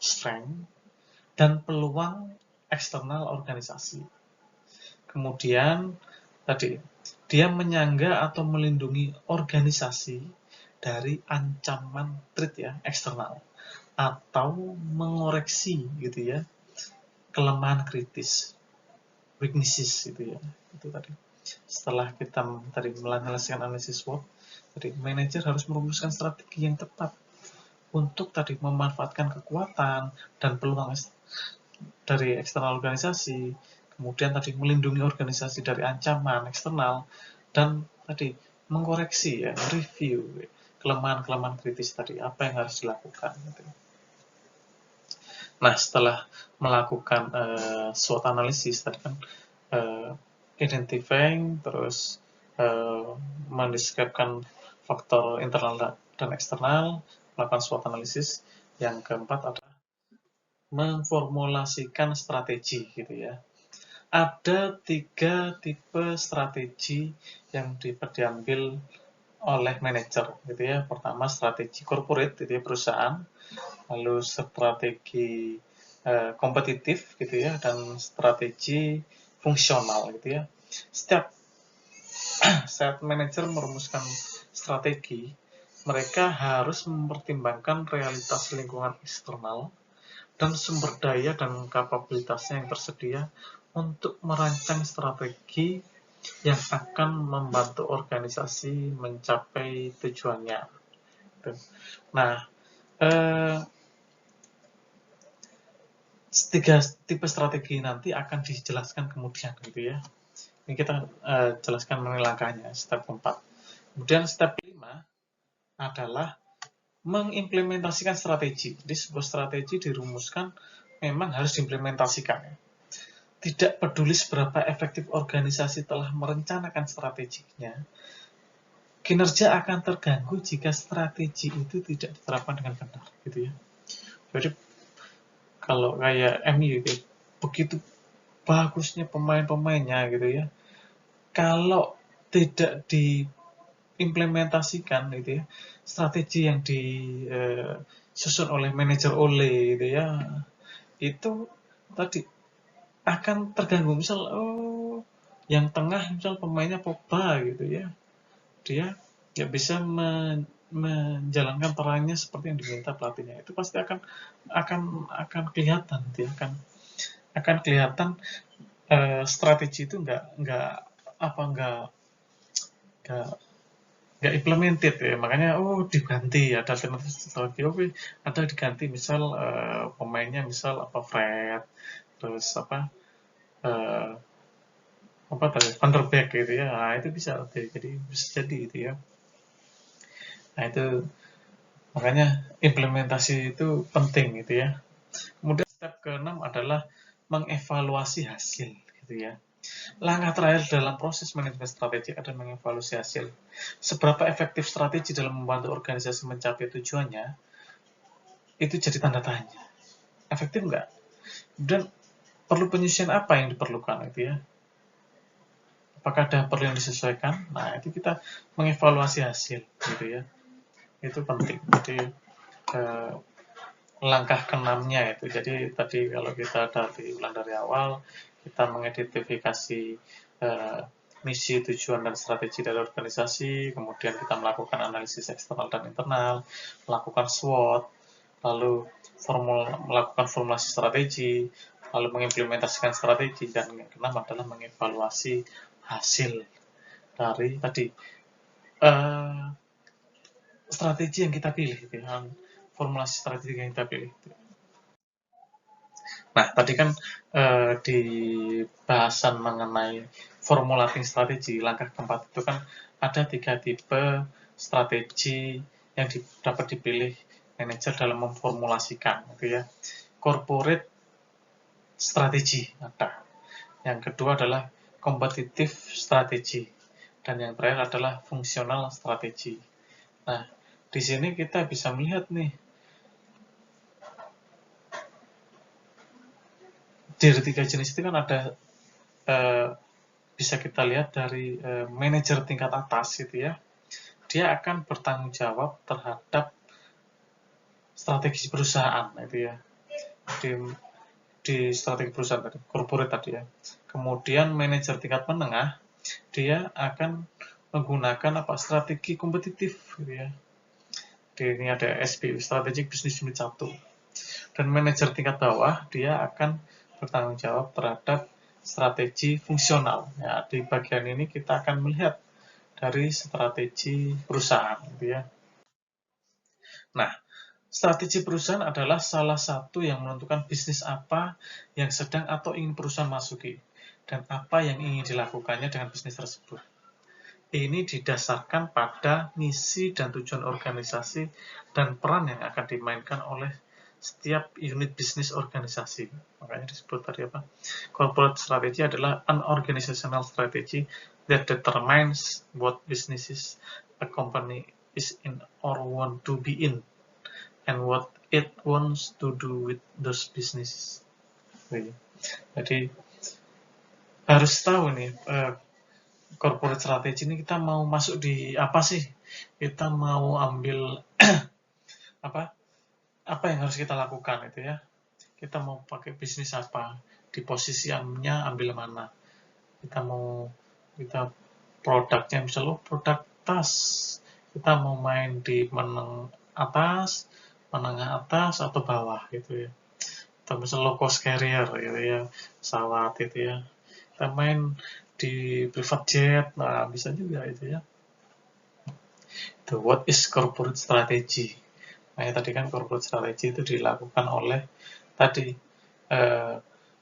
strength, dan peluang eksternal organisasi. Kemudian tadi dia menyangga atau melindungi organisasi dari ancaman threat ya eksternal atau mengoreksi gitu ya kelemahan kritis, weaknesses gitu ya, itu tadi. Setelah kita tadi menyelesaikan analisis SWOT, jadi manajer harus merumuskan strategi yang tepat untuk tadi memanfaatkan kekuatan dan peluang dari eksternal organisasi, kemudian tadi melindungi organisasi dari ancaman eksternal, dan tadi mengkoreksi ya, review kelemahan-kelemahan kritis tadi, apa yang harus dilakukan. Nah, setelah melakukan SWOT analysis tadi kan identifying, terus mendeskripsikan faktor internal dan eksternal, melakukan SWOT analysis. Yang keempat adalah memformulasikan strategi gitu ya. Ada 3 tipe strategi yang diambil oleh manajer gitu ya. Pertama strategi corporate gitu ya, perusahaan, lalu strategi kompetitif gitu ya, dan strategi fungsional gitu ya. Setiap saat manajer merumuskan strategi, mereka harus mempertimbangkan realitas lingkungan eksternal dan sumber daya dan kapabilitasnya yang tersedia untuk merancang strategi yang akan membantu organisasi mencapai tujuannya. Nah, 3 tipe strategi nanti akan dijelaskan kemudian gitu ya. Ini kita jelaskan mengenai langkahnya, step 4. Kemudian step 5 adalah mengimplementasikan strategi. Jadi sebuah strategi dirumuskan memang harus diimplementasikan. Tidak peduli seberapa efektif organisasi telah merencanakan strateginya, kinerja akan terganggu jika strategi itu tidak diterapkan dengan benar, gitu ya. Jadi kalau kayak MU gitu, begitu bagusnya pemain-pemainnya gitu ya, kalau tidak diimplementasikan gitu ya, strategi yang disusun oleh manajer Ole gitu ya, itu tadi akan terganggu. Misal yang tengah misal pemainnya Pogba gitu ya, dia nggak bisa menjalankan perannya seperti yang diminta pelatihnya, itu pasti akan kelihatan dia akan kelihatan strategi itu nggak implemented ya. Makanya diganti, ada strategi, ada diganti, misal pemainnya misal Fred, terus tadi Van der Beek gitu ya. Nah, itu bisa jadi gitu ya. Nah, itu makanya implementasi itu penting gitu ya. Kemudian step ke-6 adalah mengevaluasi hasil gitu ya. Langkah terakhir dalam proses manajemen strategi adalah mengevaluasi hasil. Seberapa efektif strategi dalam membantu organisasi mencapai tujuannya, itu jadi tanda tanya. Efektif nggak? Dan perlu penyusunan apa yang diperlukan gitu ya. Apakah ada perlu yang disesuaikan? Nah, itu kita mengevaluasi hasil gitu ya. Itu penting. Jadi langkah ke-6-nya itu. Jadi tadi kalau kita ulang dari awal, kita mengidentifikasi misi, tujuan, dan strategi dari organisasi, kemudian kita melakukan analisis eksternal dan internal, melakukan SWOT, lalu melakukan formulasi strategi, lalu mengimplementasikan strategi, dan yang keenam adalah mengevaluasi hasil dari tadi strategi yang kita pilih, formulasi strategi yang kita pilih. Nah, tadi kan di bahasan mengenai formulating strategi, langkah keempat itu kan ada 3 tipe strategi yang dapat dipilih manajer dalam memformulasikan, gitu ya. Corporate strategi ada. Yang kedua adalah competitive strategi, dan yang terakhir adalah fungsional strategi. Nah, di sini kita bisa melihat nih, dari 3 jenis itu kan ada bisa kita lihat dari manajer tingkat atas gitu ya, dia akan bertanggung jawab terhadap strategi perusahaan itu ya, di strategi perusahaan tadi, corporate tadi ya. Kemudian manajer tingkat menengah, dia akan menggunakan strategi kompetitif gitu ya. Ini ada SBU, Strategic Business Unit 1. Dan manajer tingkat bawah, dia akan bertanggung jawab terhadap strategi fungsional. Ya, di bagian ini kita akan melihat dari strategi perusahaan, gitu ya. Nah, strategi perusahaan adalah salah satu yang menentukan bisnis apa yang sedang atau ingin perusahaan masuki, dan apa yang ingin dilakukannya dengan bisnis tersebut. Ini didasarkan pada misi dan tujuan organisasi dan peran yang akan dimainkan oleh setiap unit bisnis organisasi. Makanya disebut tadi apa? Corporate strategy adalah an organizational strategy that determines what businesses a company is in or want to be in, and what it wants to do with those businesses. Jadi harus tahu nih, corporate strategy ini kita mau masuk di apa sih? Kita mau ambil apa yang harus kita lakukan itu ya? Kita mau pakai bisnis apa? Di posisinya ambil mana? Kita produknya misalnya produk tas. Kita mau main di menengah atas atau bawah gitu ya. Atau misalnya low cost carrier gitu ya, pesawat itu ya. Kita main di private jet, nah bisa juga itu ya. What is corporate strategy? Nah, tadi kan corporate strategy itu dilakukan oleh tadi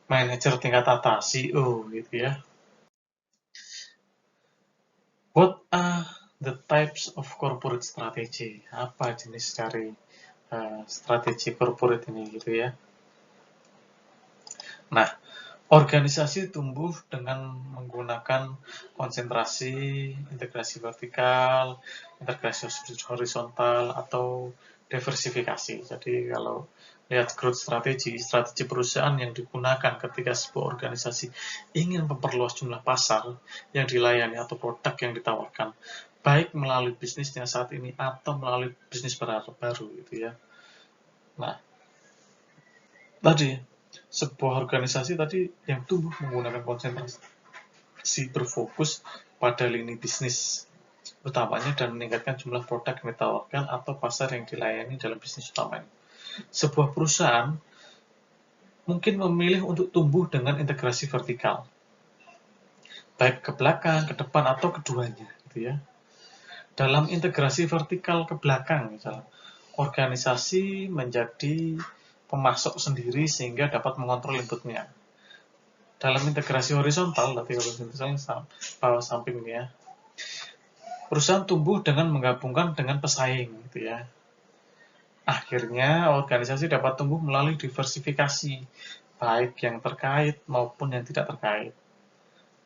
manajer tingkat atas, CEO gitu ya. What are the types of corporate strategy? Apa jenis dari strategi corporate ini gitu ya. Nah, organisasi tumbuh dengan menggunakan konsentrasi, integrasi vertikal, integrasi horizontal, atau diversifikasi. Jadi kalau lihat growth strategi perusahaan yang digunakan ketika sebuah organisasi ingin memperluas jumlah pasar yang dilayani atau produk yang ditawarkan, baik melalui bisnisnya saat ini atau melalui bisnis baru gitu ya. Nah, tadi sebuah organisasi tadi yang tumbuh menggunakan konsentrasi berfokus pada lini bisnis utamanya dan meningkatkan jumlah produk yang ditawarkan atau pasar yang dilayani dalam bisnis utamanya. Sebuah perusahaan mungkin memilih untuk tumbuh dengan integrasi vertikal, baik ke belakang, ke depan, atau keduanya, gitu ya. Dalam integrasi vertikal ke belakang, misalnya, organisasi menjadi pemasok sendiri sehingga dapat mengontrol inputnya. Dalam integrasi horizontal, tadi misalnya bawah samping ya, perusahaan tumbuh dengan menggabungkan dengan pesaing, gitu ya. Akhirnya, organisasi dapat tumbuh melalui diversifikasi, baik yang terkait maupun yang tidak terkait.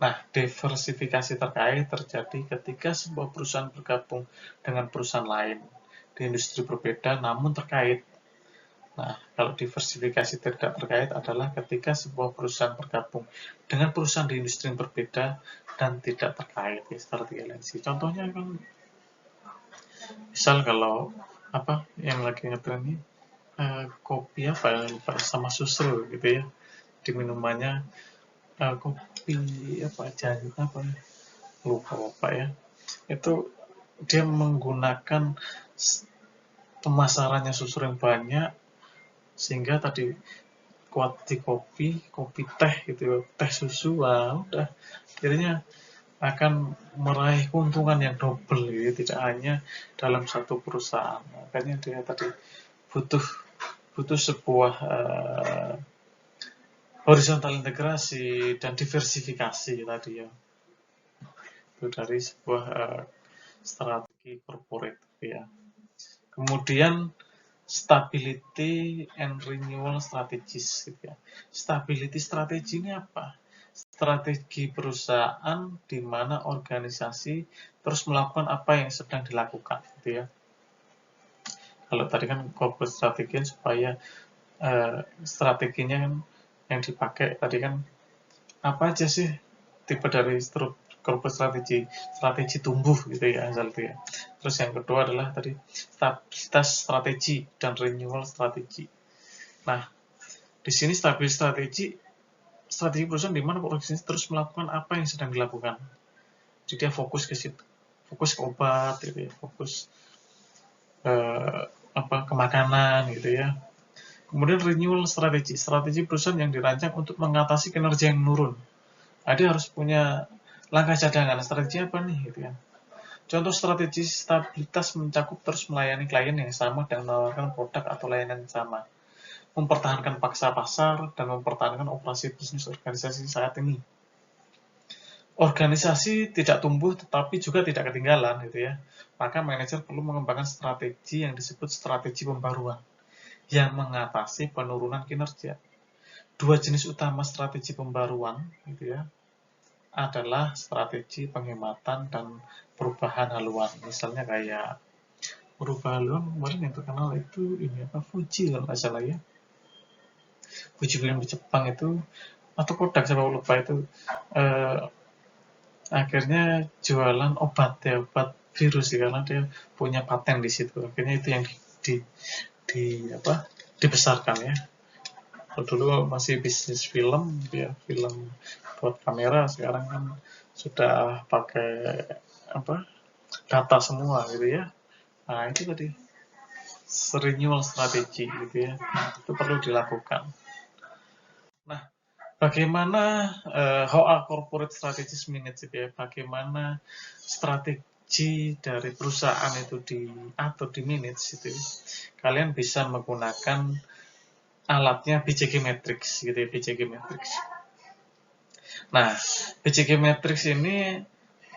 Nah, diversifikasi terkait terjadi ketika sebuah perusahaan bergabung dengan perusahaan lain di industri berbeda namun terkait. Nah, kalau diversifikasi tidak terkait adalah ketika sebuah perusahaan bergabung dengan perusahaan di industri yang berbeda dan tidak terkait, ya, seperti LNC. Contohnya kan, misal kalau yang lagi ngetren ini kopi apa lupa sama susu gitu ya, di minumannya kopi lupa ya, itu dia menggunakan pemasarannya susu yang banyak sehingga tadi kuat di kopi teh gitu, teh susu, udah akhirnya akan meraih keuntungan yang double gitu, tidak hanya dalam satu perusahaan. Makanya dia tadi butuh sebuah horizontal integrasi dan diversifikasi tadi ya. Itu dari sebuah strategi corporate ya. Kemudian stability and renewal strategies gitu ya. Stability strategi ini apa? Strategi perusahaan di mana organisasi terus melakukan apa yang sedang dilakukan gitu ya. Kalau tadi kan corporate strategi supaya strateginya kan yang dipakai tadi kan apa aja sih tipe dari corporate strategi tumbuh gitu ya, asal itu ya. Terus yang kedua adalah tadi stabilitas strategi dan renewal strategi. Nah, di sini stabilitas strategi perusahaan di mana organisasi terus melakukan apa yang sedang dilakukan. Jadi dia fokus ke situ, fokus ke obat gitu ya, fokus ke makanan gitu ya. Kemudian renewal strategi perusahaan yang dirancang untuk mengatasi kinerja yang menurun. Nah, dia harus punya langkah cadangan, strategi apa nih gitu kan. Contoh strategi stabilitas mencakup terus melayani klien yang sama dan menawarkan produk atau layanan yang sama, mempertahankan paksa pasar, dan mempertahankan operasi bisnis organisasi saat ini. Organisasi tidak tumbuh tetapi juga tidak ketinggalan gitu ya. Maka manajer perlu mengembangkan strategi yang disebut strategi pembaruan yang mengatasi penurunan kinerja. Dua jenis utama strategi pembaruan gitu ya adalah strategi penghematan dan perubahan haluan. Misalnya kayak perubahan haluan kemarin yang terkenal itu ini apa Fuji kalau nggak salah ya. Fuji film di Jepang itu atau produk saya lupa itu eh, akhirnya jualan obat ya, obat virus sih karena dia punya paten di situ. Akhirnya itu yang di, di apa dibesarkan ya. Kalau dulu masih bisnis film ya, film buat kamera, sekarang kan sudah pakai apa data semua gitu ya. Nah itu tadi renewal strategi gitu ya, itu perlu dilakukan. Nah, bagaimana how are corporate strategies managed gitu ya, bagaimana strategi dari perusahaan itu diatur, di manage gitu ya. Kalian bisa menggunakan alatnya BCG Matrix gitu ya, BCG Matrix. Nah, BCG Matrix ini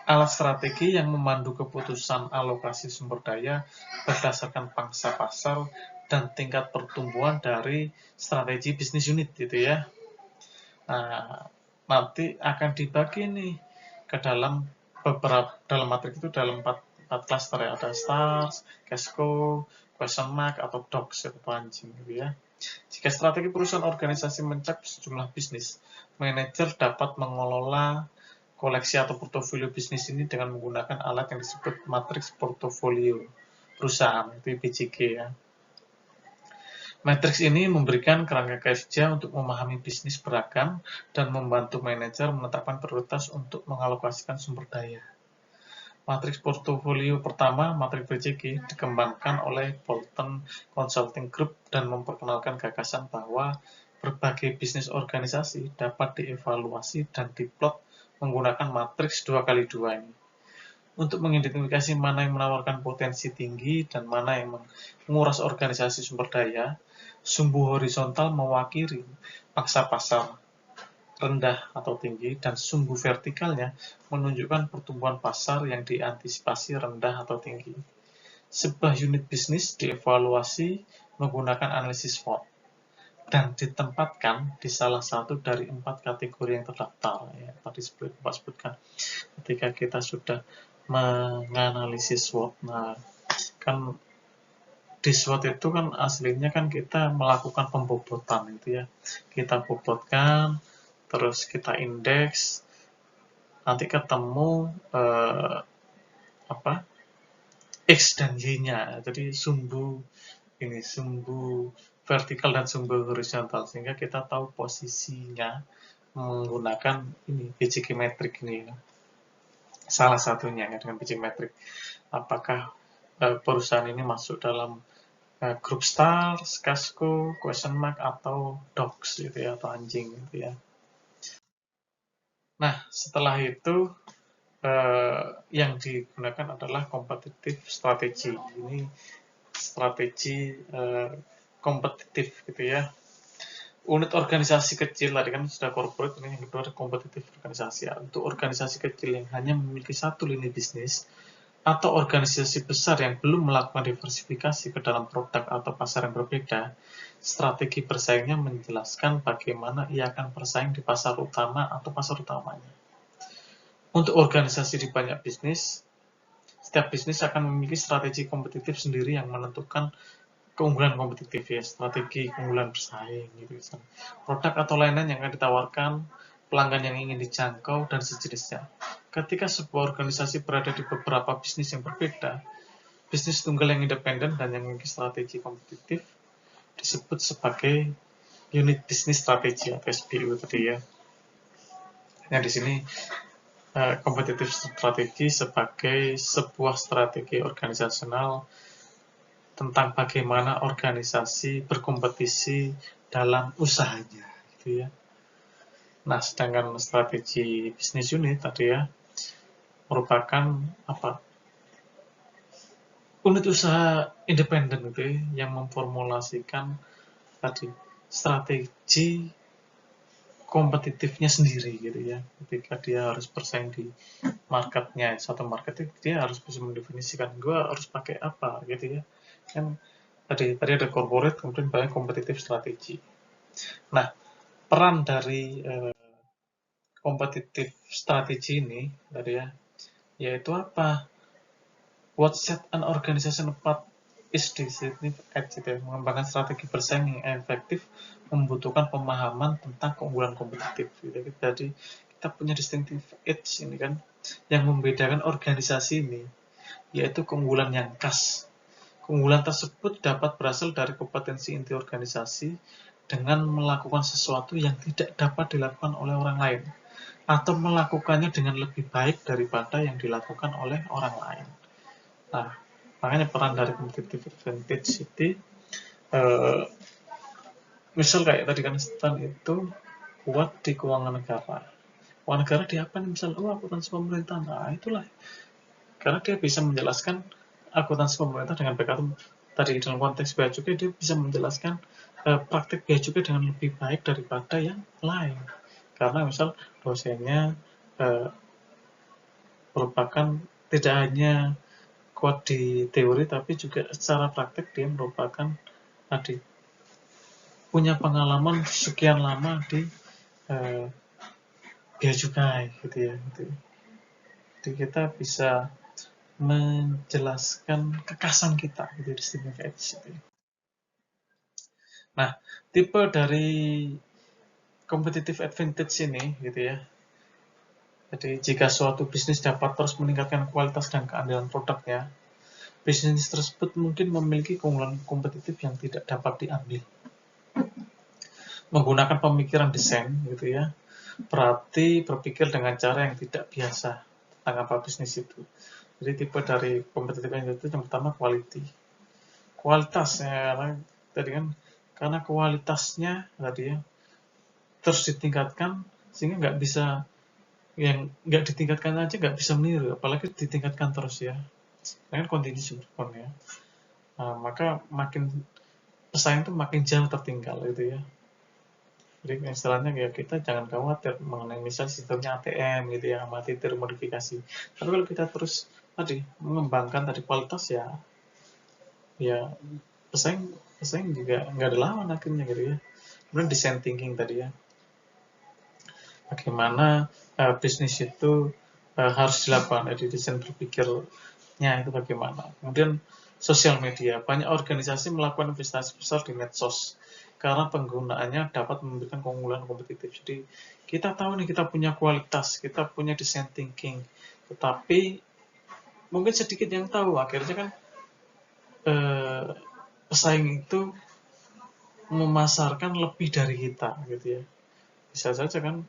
alat strategi yang memandu keputusan alokasi sumber daya berdasarkan pangsa pasar dan tingkat pertumbuhan dari strategi bisnis unit gitu ya. Nah, nanti akan dibagi nih ke dalam dalam matriks itu dalam 4 cluster ya, ada stars, cashco, question mark atau docs atau anjing gitu ya. Jika strategi perusahaan organisasi mencakup sejumlah bisnis, manajer dapat mengelola koleksi atau portofolio bisnis ini dengan menggunakan alat yang disebut matriks portofolio perusahaan, itu BCG ya. Matriks ini memberikan kerangka kerja untuk memahami bisnis beragam dan membantu manajer menetapkan prioritas untuk mengalokasikan sumber daya. Matriks portofolio pertama, matriks BCG, dikembangkan oleh Bolton Consulting Group dan memperkenalkan gagasan bahwa berbagai bisnis organisasi dapat dievaluasi dan diplot menggunakan matriks 2x2 ini. Untuk mengidentifikasi mana yang menawarkan potensi tinggi dan mana yang menguras organisasi sumber daya, sumbu horizontal mewakili paksa pasar rendah atau tinggi, dan sumbu vertikalnya menunjukkan pertumbuhan pasar yang diantisipasi rendah atau tinggi. Sebuah unit bisnis dievaluasi menggunakan analisis SWOT dan ditempatkan di salah satu dari 4 kategori yang terdaftar. Ya, tadi Pak sebutkan ketika kita sudah menganalisis SWOT. Nah, kan di SWOT itu kan aslinya kan kita melakukan pembobotan itu ya. Kita bobotkan, terus kita indeks, nanti ketemu apa X dan Y-nya. Jadi sumbu vertikal dan sumbu horizontal sehingga kita tahu posisinya menggunakan ini BCG metrik ini ya. Salah satunya ya dengan BCG metrik. Apakah perusahaan ini masuk dalam grup stars, casco, question mark atau dogs gitu ya, atau anjing gitu ya. Nah, setelah itu yang digunakan adalah kompetitif strategi. Ini strategi kompetitif gitu ya. Unit organisasi kecil tadi kan sudah corporate, ini yang kedua ada kompetitif organisasi. Ya. Untuk organisasi kecil yang hanya memiliki satu lini bisnis atau organisasi besar yang belum melakukan diversifikasi ke dalam produk atau pasar yang berbeda, strategi bersaingnya menjelaskan bagaimana ia akan bersaing di pasar utama atau pasar utamanya. Untuk organisasi di banyak bisnis, setiap bisnis akan memiliki strategi kompetitif sendiri yang menentukan keunggulan kompetitif ya, strategi keunggulan bersaing gitu. Produk atau layanan yang akan ditawarkan, pelanggan yang ingin dijangkau, dan sejenisnya. Ketika sebuah organisasi berada di beberapa bisnis yang berbeda, bisnis tunggal yang independen dan yang memiliki strategi kompetitif disebut sebagai unit bisnis strategi atau SBU tadi ya. Yang di sini kompetitif strategi sebagai sebuah strategi organisasional tentang bagaimana organisasi berkompetisi dalam usahanya gitu ya. Nah, sedangkan strategi bisnis unit tadi ya merupakan apa? Unit usaha independen gitu ya, yang memformulasikan tadi strategi kompetitifnya sendiri gitu ya. Ketika dia harus bersaing di marketnya, satu market itu dia harus bisa mendefinisikan gue harus pakai apa gitu ya. Kan tadi ada corporate, kemudian banyak kompetitif strategi. Nah, peran dari kompetitif strategi ini tadi ya, yaitu apa? What set an organization apart is decisive edge gitu ya. Mengembangkan strategi bersaing yang efektif membutuhkan pemahaman tentang keunggulan kompetitif gitu. Jadi kita punya distinctive edge ini kan yang membedakan organisasi ini, yaitu keunggulan yang khas. Keunggulan tersebut dapat berasal dari kompetensi inti organisasi dengan melakukan sesuatu yang tidak dapat dilakukan oleh orang lain atau melakukannya dengan lebih baik daripada yang dilakukan oleh orang lain. Nah, makanya peran dari competitive advantage itu, misal kayak tadi kan Stan itu kuat di keuangan negara. Keuangan negara di apa nih? Misal, akuntansi pemerintah. Nah, itulah. Karena dia bisa menjelaskan akuntansi pemerintah dengan baik, atau tadi dalam konteks bea cukai dia bisa menjelaskan praktik bea cukai dengan lebih baik daripada yang lain. Karena misal dosennya merupakan tidak hanya kuat di teori tapi juga secara praktek dia merupakan tadi punya pengalaman sekian lama di bea cukai gitu ya. Jadi kita bisa menjelaskan kekasan kita gitu di Steven Edge gitu. Nah, tipe dari competitive advantage ini gitu ya. Jadi jika suatu bisnis dapat terus meningkatkan kualitas dan keandalan produknya, bisnis tersebut mungkin memiliki keunggulan kompetitif yang tidak dapat diambil. Menggunakan pemikiran desain gitu ya, berarti berpikir dengan cara yang tidak biasa tentang apa bisnis itu. Jadi tipe dari competitive advantage itu yang pertama quality. Kualitasnya tadi kan karena kualitasnya tadi ya terus ditingkatkan sehingga nggak bisa yang nggak ditingkatkan aja nggak bisa meniru, apalagi ditingkatkan terus ya. Kan continuous improvement ya. Nah, maka makin pesaing itu makin jauh tertinggal gitu ya. Jadi istilahnya ya kita jangan khawatir mengenai misal sistemnya ATM gitu ya, mati termodifikasi. Tapi kalau kita terus tadi mengembangkan tadi kualitas ya pesaing pesaing juga nggak ada lawan akhirnya gitu ya. Kemudian design thinking tadi ya, bagaimana bisnis itu harus dilakukan, jadi desain berpikirnya itu bagaimana. Kemudian sosial media, banyak organisasi melakukan investasi besar di medsos karena penggunaannya dapat memberikan keunggulan kompetitif. Jadi kita tahu nih kita punya kualitas, kita punya design thinking, tetapi mungkin sedikit yang tahu, akhirnya kan pesaing itu memasarkan lebih dari kita gitu ya. Bisa saja kan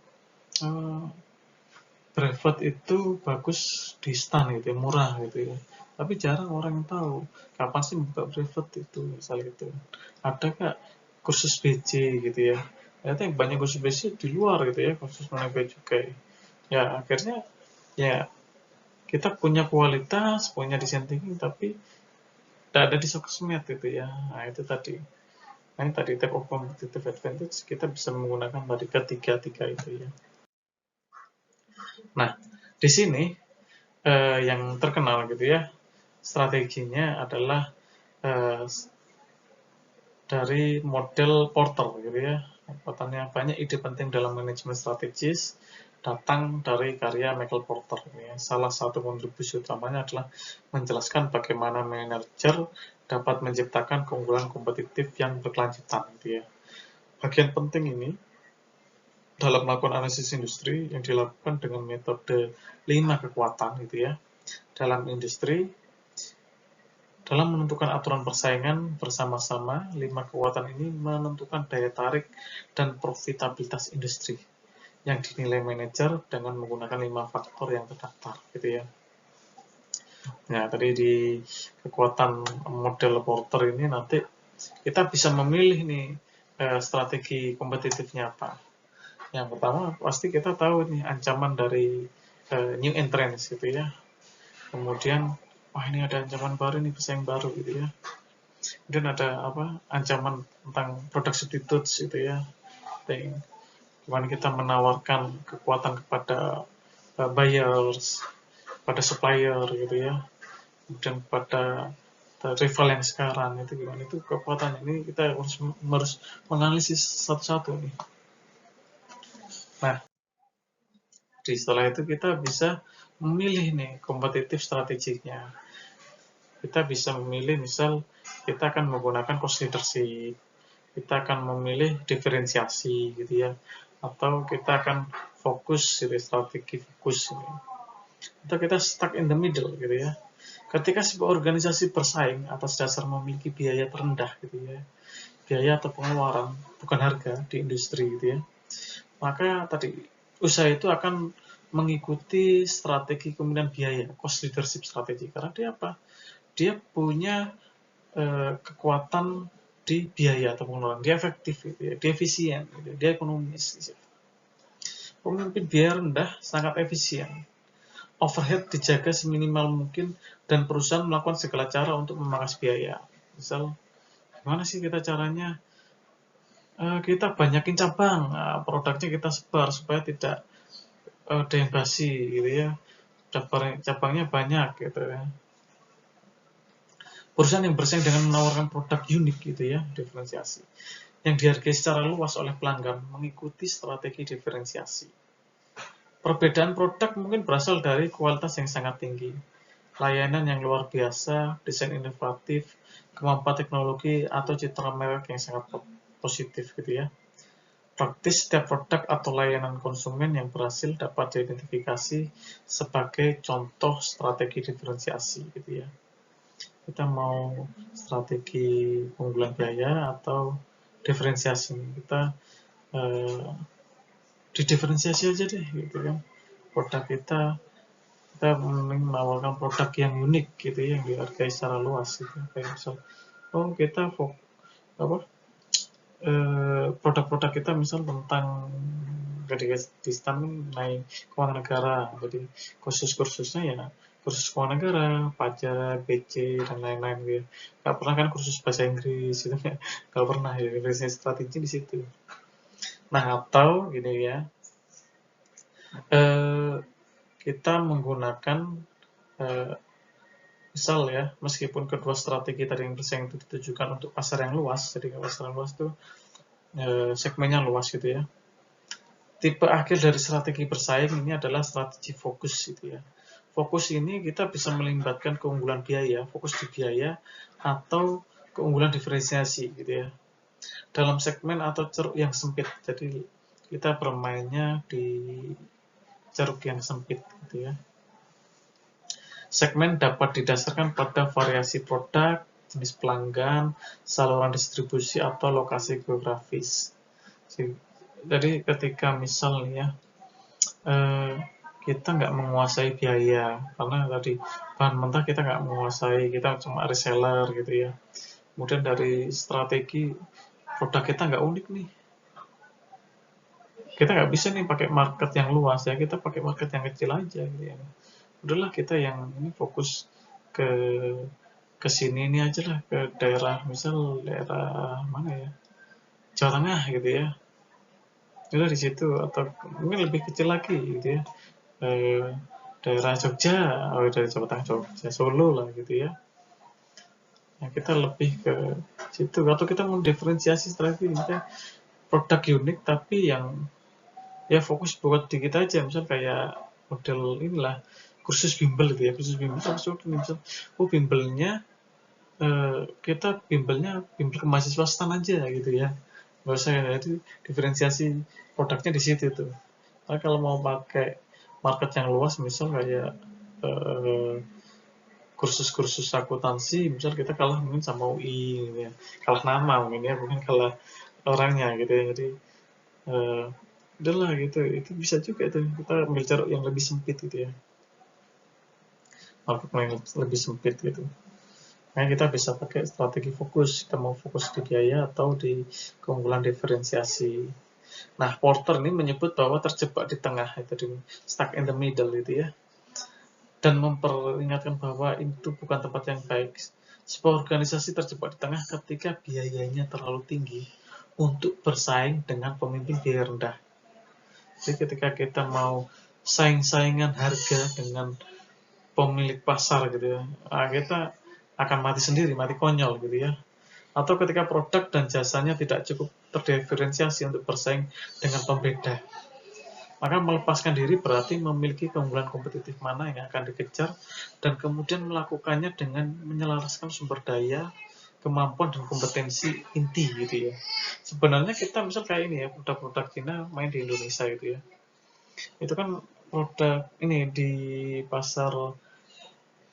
brevet itu bagus di stan gitu ya, murah gitu ya. Tapi jarang orang yang tahu kapan sih buka brevet itu misalnya gitu. Ada nggak kursus BC gitu ya? Ternyata yang banyak kursus BC di luar gitu ya, kursus mengenai bea cukai. Ya akhirnya ya kita punya kualitas, punya desain thinking, tapi tidak ada di sosmed gitu ya. Nah itu tadi. Nah ini tadi type of competitive advantage kita bisa menggunakan dari ketiga itu ya. Nah di sini yang terkenal gitu ya, strateginya adalah dari model Porter gitu ya. Katanya banyak ide penting dalam manajemen strategis datang dari karya Michael Porter. Ya. Salah satu kontribusi utamanya adalah menjelaskan bagaimana manajer dapat menciptakan keunggulan kompetitif yang berkelanjutan. Gitu ya. Bagian penting ini dalam melakukan analisis industri yang dilakukan dengan metode 5 kekuatan gitu ya. Dalam industri, dalam menentukan aturan persaingan bersama-sama, 5 kekuatan ini menentukan daya tarik dan profitabilitas industri yang dinilai manajer dengan menggunakan 5 faktor yang terdaftar gitu ya. Nah, tadi di kekuatan model Porter ini nanti kita bisa memilih nih strategi kompetitifnya apa. Yang pertama pasti kita tahu nih ancaman dari new entrants gitu ya. Kemudian wah ini ada ancaman baru nih, pesaing baru gitu ya. Kemudian ada ancaman tentang product substitutes gitu ya. Gimana kita menawarkan kekuatan kepada buyers, pada supplier gitu ya. Kemudian pada rival yang sekarang itu gimana, itu kekuatan ini kita harus menganalisis satu-satu nih. Nah, setelah itu kita bisa memilih nih kompetitif strateginya. Kita bisa memilih, misal kita akan menggunakan cost leadership, kita akan memilih diferensiasi gitu ya, atau kita akan fokus gitu, strategi fokus ini. Atau kita stuck in the middle gitu ya. Ketika sebuah organisasi bersaing atas dasar memiliki biaya terendah gitu ya, biaya atau pengeluaran bukan harga di industri gitu ya, maka tadi usaha itu akan mengikuti strategi kemudian biaya, cost leadership strategi, karena dia apa? Dia punya kekuatan di biaya atau pengeluaran, dia efektif gitu ya, dia efisien gitu, dia ekonomis gitu. Pemimpin biaya rendah sangat efisien, overhead dijaga seminimal mungkin, dan perusahaan melakukan segala cara untuk memangkas biaya. Misal, gimana sih kita caranya? Kita banyakin cabang, produknya kita sebar supaya tidak ada yang basi gitu ya. Cabangnya banyak gitu ya. Perusahaan yang bersaing dengan menawarkan produk unik gitu ya, diferensiasi, yang dihargai secara luas oleh pelanggan, mengikuti strategi diferensiasi. Perbedaan produk mungkin berasal dari kualitas yang sangat tinggi, layanan yang luar biasa, desain inovatif, kemampuan teknologi, atau citra merek yang sangat positif gitu ya. Praktis setiap produk atau layanan konsumen yang berhasil dapat diidentifikasi sebagai contoh strategi diferensiasi gitu ya. Kita mau strategi pengumpulan biaya atau diferensiasi, kita didiferensiasi aja deh gitu kan. Produk kita menawarkan produk yang unik gitu ya, yang dihargai secara luas gitu. Kayak misal, kita produk-produk kita misal tentang ketika di STAN naik keuangan negara, jadi kursusnya ya kursus keuangan negara, pajak, BC, dan lain-lain gitu. Gak pernah kan kursus bahasa Inggris gitu, gak pernah ya, referensi strategi di situ. Nah, atau gini ya, kita menggunakan misal ya, meskipun kedua strategi tadi yang bersaing itu ditujukan untuk pasar yang luas, jadi pasar yang luas itu segmennya luas gitu ya. Tipe akhir dari strategi bersaing ini adalah strategi fokus gitu ya. Fokus ini kita bisa melibatkan keunggulan biaya, fokus di biaya, atau keunggulan diferensiasi gitu ya, dalam segmen atau ceruk yang sempit. Jadi kita bermainnya di ceruk yang sempit gitu ya. Segmen dapat didasarkan pada variasi produk, jenis pelanggan, saluran distribusi, atau lokasi geografis. Jadi ketika misalnya kita nggak menguasai biaya, karena tadi bahan mentah kita nggak menguasai, kita cuma reseller gitu ya. Kemudian dari strategi produk kita nggak unik nih, kita nggak bisa nih pakai market yang luas ya, kita pakai market yang kecil aja gitu ya. Udahlah kita yang ini fokus ke sini ini aja lah, ke daerah, misal daerah mana ya, Jawa Tengah gitu ya. Udah di situ, atau mungkin lebih kecil lagi gitu ya, daerah Jogja, dari Jawa Tengah, Jogja, Solo lah gitu ya. Nah, kita lebih ke situ, atau kita mau diferensiasi strategi, kita produk unik tapi yang ya fokus buat di kita aja, misal kayak model inilah kursus bimbel gitu ya, kursus bimbel misal, bimbelnya kita bimbel ke mahasiswa STAN aja gitu ya, nggak usah ya, itu diferensiasi produknya di situ tuh. Karena kalau mau pakai market yang luas, misal kayak kursus-kursus akuntansi, misal kita kalah mungkin sama UI gitu ya, kalah nama mungkin ya, bukan kalah orangnya gitu ya. Jadi udahlah gitu, itu bisa juga itu kita ambil jarak yang lebih sempit gitu ya, market yang lebih sempit gitu. Nah, kita bisa pakai strategi fokus, kita mau fokus di biaya atau di keunggulan diferensiasi. Nah, Porter ini menyebut bahwa terjebak di tengah, itu di stuck in the middle itu ya, dan memperingatkan bahwa itu bukan tempat yang baik. Sebuah organisasi terjebak di tengah ketika biayanya terlalu tinggi untuk bersaing dengan pemimpin biaya rendah. Jadi ketika kita mau saing-saingan harga dengan pemilik pasar gitu ya, kita akan mati sendiri, mati konyol gitu ya. Atau ketika produk dan jasanya tidak cukup terdiferensiasi untuk bersaing dengan pembeda. Maka melepaskan diri berarti memiliki keunggulan kompetitif mana yang akan dikejar dan kemudian melakukannya dengan menyelaraskan sumber daya, kemampuan dan kompetensi inti gitu ya. Sebenarnya kita misal kayak ini ya, produk-produk Cina main di Indonesia gitu ya. Itu kan produk ini di pasar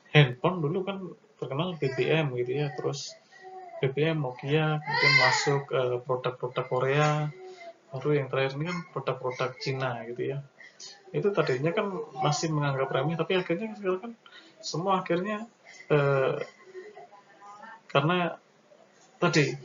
handphone dulu kan terkenal BBM gitu ya, terus BBM, Nokia, kemudian masuk produk-produk Korea, baru yang terakhir ini kan produk-produk Cina gitu ya. Itu tadinya kan masih menganggap remeh, tapi akhirnya sekarang kan semua akhirnya karena tadi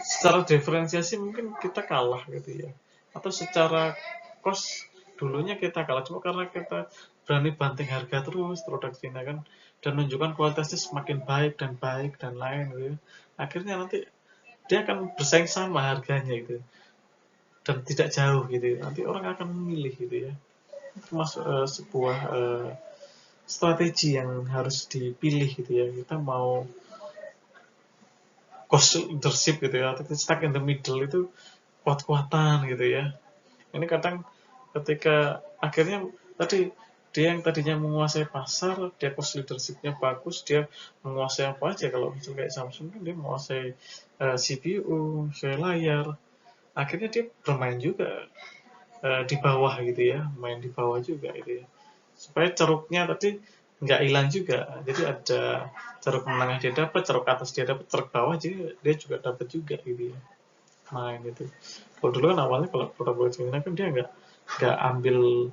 secara diferensiasi mungkin kita kalah gitu ya, atau secara cost dulunya kita kalah, cuma karena kita berani banting harga terus produk Cina kan, dan menunjukkan kualitasnya semakin baik dan lain gitu ya. Akhirnya nanti dia akan bersaing sama harganya gitu dan tidak jauh gitu, nanti orang akan memilih gitu ya. Masuk sebuah strategi yang harus dipilih gitu ya, kita mau cost leadership gitu ya, atau stuck in the middle itu kuat-kuatan gitu ya. Ini kadang ketika akhirnya tadi dia yang tadinya menguasai pasar, dia cost leadershipnya bagus, dia menguasai apa aja. Kalau misalnya kayak Samsung kan dia menguasai CPU, layar, akhirnya dia bermain juga di bawah gitu ya, main di bawah juga gitu ya, supaya ceruknya tadi nggak hilang juga. Jadi ada ceruk menengah dia dapat, ceruk atas dia dapat, ceruk bawah jadi dia juga dapat juga gitu ya, main gitu. Kalau dulu kan awalnya kalau produk-produk Cina kan dia nggak ambil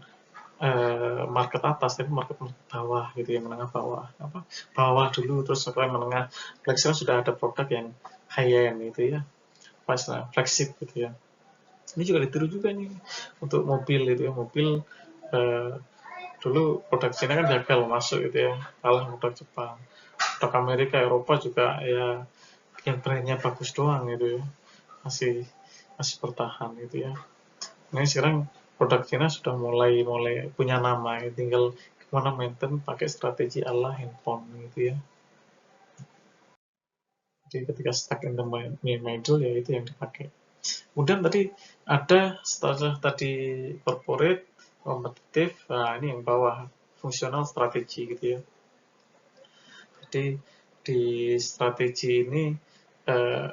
market atas, tapi market bawah gitu ya, menengah bawah, apa bawah dulu terus setelah menengah. Sekarang sudah ada produk yang high end gitu ya, pas flagship gitu ya. Ini juga ditiru juga nih untuk mobil itu ya, mobil eh, dulu produk Cina kan gagal masuk gitu ya, kalah produk Jepang. Produk Amerika, Eropa juga ya yang brandnya bagus doang gitu ya, masih masih bertahan gitu ya. Nah sekarang produk Cina sudah mulai mulai punya nama ya, tinggal gimana maintain pakai strategi ala handphone gitu ya. Jadi ketika stuck in the middle ya itu yang dipakai. Kemudian tadi ada setelah tadi corporate, kompetitif, nah ini yang bawah, fungsional strategi gitu ya. Jadi di strategi ini eh,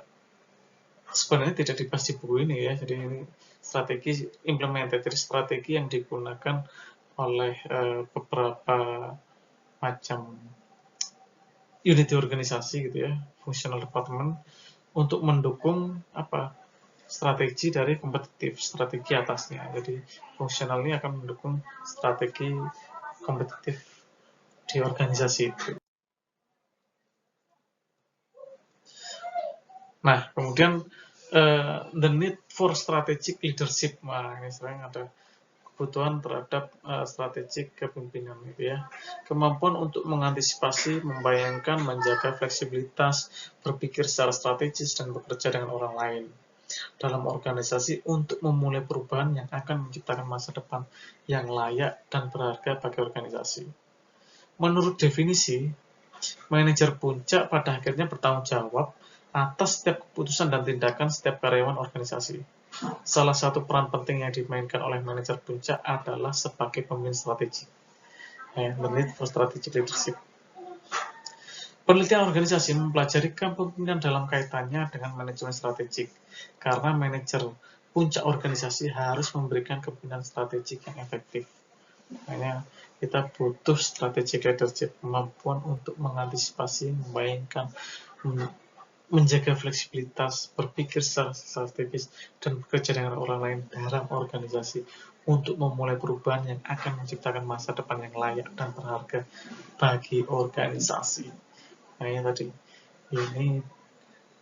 sebenarnya tidak dibahas di buku ini ya. Jadi ini strategi implemented, jadi strategi yang digunakan oleh beberapa macam unit organisasi gitu ya, functional department untuk mendukung apa strategi dari kompetitif, strategi atasnya. Jadi fungsional ini akan mendukung strategi kompetitif di organisasi itu. Nah, kemudian the need for strategic leadership. Nah, ini sering ada kebutuhan terhadap strategik kepemimpinan gitu ya. Kemampuan untuk mengantisipasi, membayangkan, menjaga fleksibilitas, berpikir secara strategis dan bekerja dengan orang lain dalam organisasi untuk memulai perubahan yang akan menciptakan masa depan yang layak dan berharga bagi organisasi. Menurut definisi, manajer puncak pada akhirnya bertanggung jawab atas setiap keputusan dan tindakan setiap karyawan organisasi. Salah satu peran penting yang dimainkan oleh manajer puncak adalah sebagai pemimpin strategi. The need for strategic leadership. Penelitian organisasi mempelajari kepemimpinan dalam kaitannya dengan manajemen strategik, karena manajer puncak organisasi harus memberikan kepemimpinan strategik yang efektif. Makanya kita butuh strategic leadership, kemampuan untuk mengantisipasi, membayangkan, menjaga fleksibilitas, berpikir secara strategis, dan bekerja dengan orang lain dalam organisasi untuk memulai perubahan yang akan menciptakan masa depan yang layak dan berharga bagi organisasi. Nah ini tadi, ini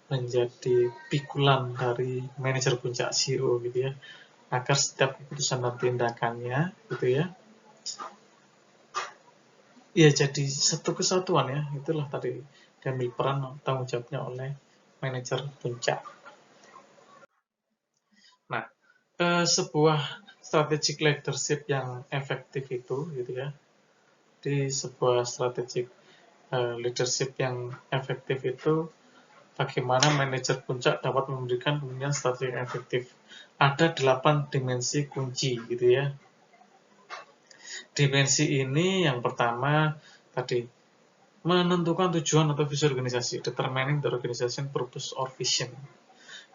menjadi pikulan dari manajer puncak CEO gitu ya. agar setiap keputusan dan tindakannya gitu ya jadi satu kesatuan ya. Itulah tadi diambil peran tanggung jawabnya oleh manajer puncak. Nah, sebuah strategic leadership yang efektif itu gitu ya, di sebuah strategic leadership yang efektif itu bagaimana manajer puncak dapat memberikan pemimpinan strategi yang efektif. Ada 8 dimensi kunci gitu ya. Dimensi ini yang pertama tadi menentukan tujuan atau visi organisasi, determining the organization purpose or vision.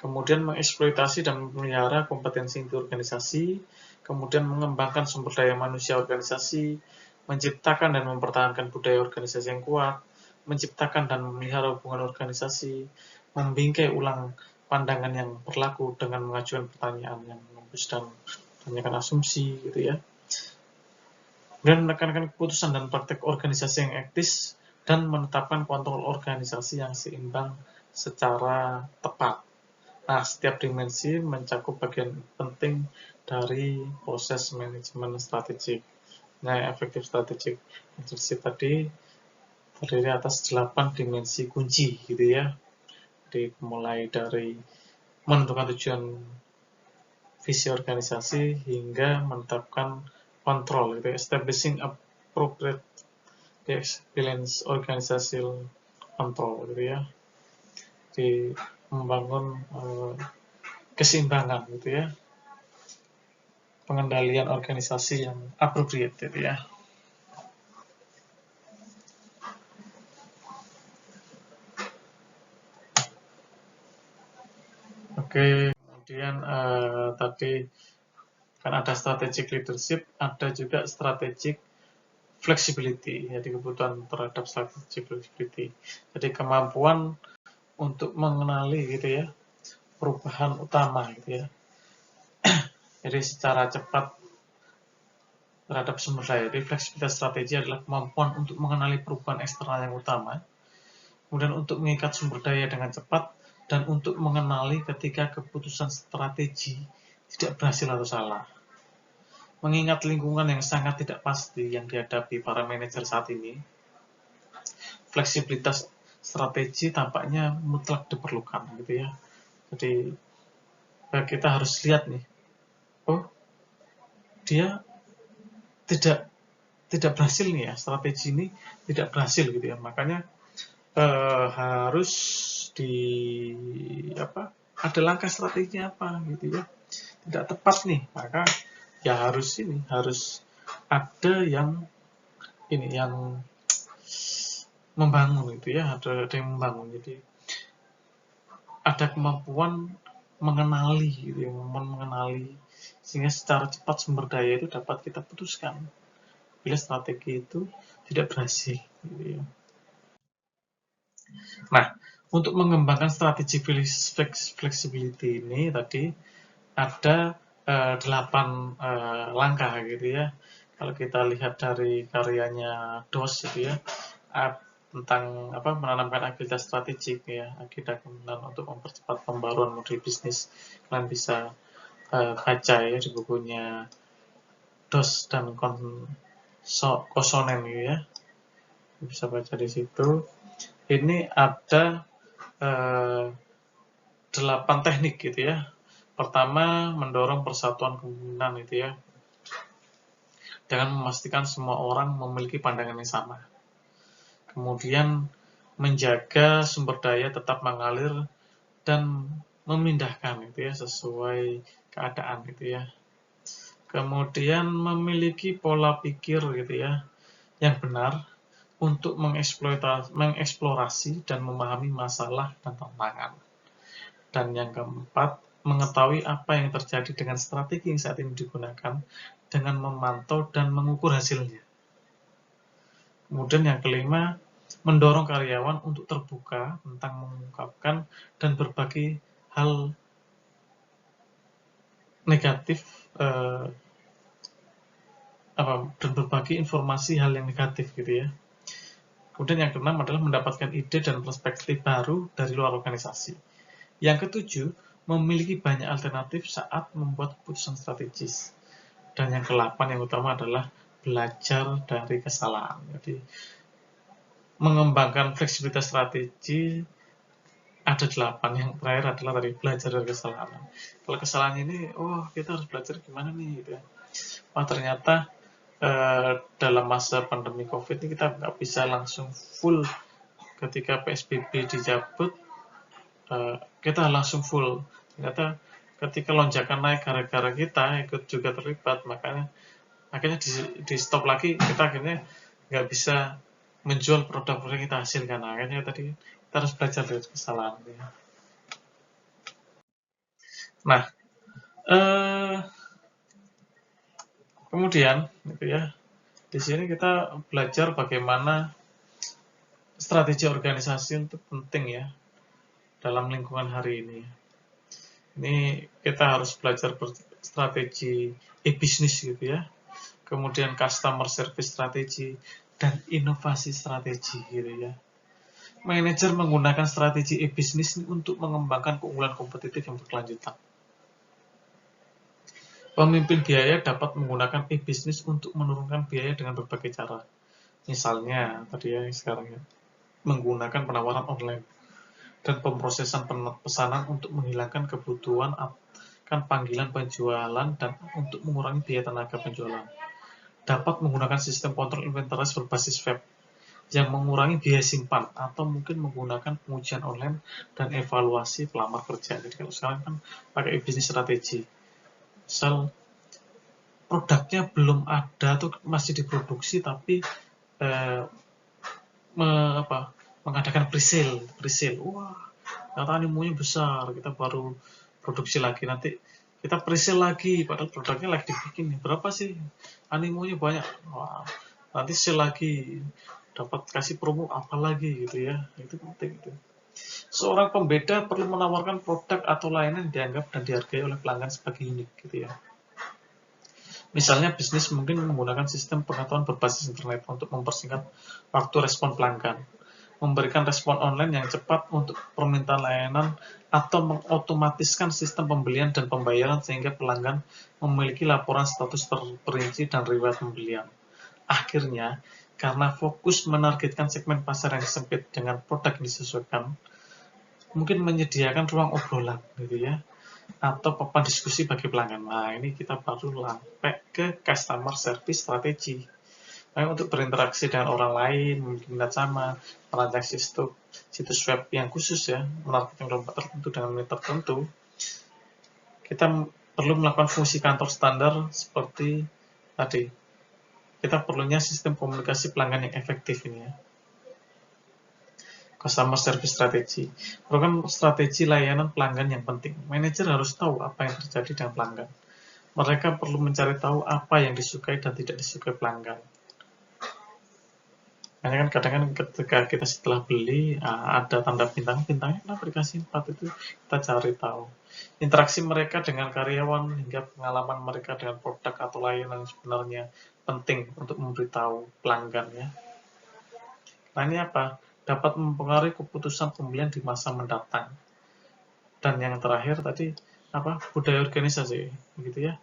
Kemudian mengeksploitasi dan memelihara kompetensi inti organisasi, kemudian mengembangkan sumber daya manusia organisasi, menciptakan dan mempertahankan budaya organisasi yang kuat, menciptakan dan memelihara hubungan organisasi, membingkai ulang pandangan yang berlaku dengan mengajukan pertanyaan yang menembus dan menanyakan asumsi gitu ya. Dan menekankan keputusan dan praktek organisasi yang etis dan menetapkan kontrol organisasi yang seimbang secara tepat. Nah, setiap dimensi mencakup bagian penting dari proses manajemen strategik. Nah, efektif strategik leadership tadi terdiri atas 8 dimensi kunci gitu ya. Jadi mulai dari menentukan tujuan visi organisasi hingga menetapkan kontrol gitu, establishing appropriate balance organizational control gitu ya. Di membangun keseimbangan gitu ya, pengendalian organisasi yang appropriate gitu ya. Oke, kemudian tadi kan ada strategic leadership, ada juga strategic flexibility, jadi kebutuhan terhadap strategic flexibility. Jadi kemampuan untuk mengenali gitu ya perubahan utama gitu ya. Jadi secara cepat terhadap sumber daya. Jadi fleksibilitas strategi adalah kemampuan untuk mengenali perubahan eksternal yang utama, kemudian untuk mengikat sumber daya dengan cepat, dan untuk mengenali ketika keputusan strategi tidak berhasil atau salah. Mengingat lingkungan yang sangat tidak pasti yang dihadapi para manajer saat ini, fleksibilitas strategi tampaknya mutlak diperlukan gitu ya. Jadi kita harus lihat nih, oh dia tidak berhasil nih ya, strategi ini tidak berhasil gitu ya, makanya harus ada langkah strateginya apa gitu ya, tidak tepat nih, maka ya harus ada yang membangun gitu ya, ada yang membangun, jadi ada kemampuan mengenali gitu ya, mengenali sehingga secara cepat sumber daya itu dapat kita putuskan bila strategi itu tidak berhasil gitu ya. Nah, untuk mengembangkan strategi flexibility ini tadi ada 8 langkah gitu ya. Kalau kita lihat dari karyanya DOS gitu ya, tentang menanamkan agilitas strategik ya, agenda untuk mempercepat pembaruan model bisnis. Kalian bisa baca ya di bukunya DOS dan Kosonen gitu ya. Bisa baca di situ. Ini ada 8 teknik gitu ya. Pertama, mendorong persatuan kepemimpinan itu ya, dengan memastikan semua orang memiliki pandangan yang sama. Kemudian menjaga sumber daya tetap mengalir dan memindahkan itu ya sesuai keadaan gitu ya. Kemudian memiliki pola pikir gitu ya yang benar untuk mengeksplorasi dan memahami masalah dan tantangan. Dan yang keempat, mengetahui apa yang terjadi dengan strategi yang saat ini digunakan dengan memantau dan mengukur hasilnya. Kemudian yang kelima, mendorong karyawan untuk terbuka tentang mengungkapkan dan berbagi hal negatif dan berbagi informasi hal yang negatif gitu ya. Kemudian yang keenam adalah mendapatkan ide dan perspektif baru dari luar organisasi. Yang ketujuh, memiliki banyak alternatif saat membuat keputusan strategis. Dan yang ke-8 yang utama adalah belajar dari kesalahan. Jadi mengembangkan fleksibilitas strategi ada 8. Yang terakhir adalah tadi belajar dari kesalahan. Kalau kesalahan ini, kita harus belajar gimana nih gitu ya. Ternyata dalam masa pandemi COVID ini kita nggak bisa langsung full ketika PSBB dicabut, kita langsung full. Ternyata ketika lonjakan naik gara-gara kita ikut juga terlibat, makanya akhirnya di stop lagi, kita akhirnya nggak bisa menjual produk-produk yang kita hasilkan. Akhirnya tadi kita harus belajar dari kesalahan. Nah, kemudian gitu ya, di sini kita belajar bagaimana strategi organisasi itu penting ya dalam lingkungan hari ini. Ini kita harus belajar strategi e-bisnis gitu ya, kemudian customer service strategi, dan inovasi strategi gitu ya. Manajer menggunakan strategi e-bisnis untuk mengembangkan keunggulan kompetitif yang berkelanjutan. Pemimpin biaya dapat menggunakan e-bisnis untuk menurunkan biaya dengan berbagai cara. Misalnya, tadi ya sekarang ya, menggunakan penawaran online dan pemrosesan pesanan untuk menghilangkan kebutuhan akan panggilan penjualan dan untuk mengurangi biaya tenaga penjualan. Dapat menggunakan sistem kontrol inventaris berbasis web yang mengurangi biaya simpan, atau mungkin menggunakan pengujian online dan evaluasi pelamar kerja. Jadi kalau sekarang kan pakai bisnis strategi, misal produknya belum ada atau masih diproduksi tapi mengadakan pre-sale. Wah, ternyata animonya besar, kita baru produksi lagi, nanti kita pre-sale lagi, padahal produknya lagi dibikin. Berapa sih? Animonya banyak. Wah, nanti sale lagi, dapat kasih promo apa lagi gitu ya. Itu penting itu. Seorang pembeda perlu menawarkan produk atau layanan yang dianggap dan dihargai oleh pelanggan sebagai unik gitu ya. Misalnya bisnis mungkin menggunakan sistem pengetahuan berbasis internet untuk mempersingkat waktu respon pelanggan, memberikan respon online yang cepat untuk permintaan layanan, atau mengotomatiskan sistem pembelian dan pembayaran sehingga pelanggan memiliki laporan status terperinci dan riwayat pembelian. Akhirnya, karena fokus menargetkan segmen pasar yang sempit dengan produk yang disesuaikan, mungkin menyediakan ruang obrolan gitu ya, atau papan diskusi bagi pelanggan. Nah, ini kita baru sampai ke customer service strategi. Nah, untuk berinteraksi dengan orang lain, mungkin minat sama, merancang situs web yang khusus ya, menargetkan kelompok tertentu dengan menit tertentu, kita perlu melakukan fungsi kantor standar seperti tadi. Kita perlunya sistem komunikasi pelanggan yang efektif ini ya. Customer service strategi. Program strategi layanan pelanggan yang penting. Manajer harus tahu apa yang terjadi dengan pelanggan. Mereka perlu mencari tahu apa yang disukai dan tidak disukai pelanggan. Hanya kan kadang kan ketika kita setelah beli ada tanda bintangnya kenapa dikasih 4 itu kita cari tahu. Interaksi mereka dengan karyawan hingga pengalaman mereka dengan produk atau layanan sebenarnya penting untuk memberitahu pelanggan ya. Nah ini apa? Dapat mempengaruhi keputusan pembelian di masa mendatang. Dan yang terakhir tadi budaya organisasi gitu ya.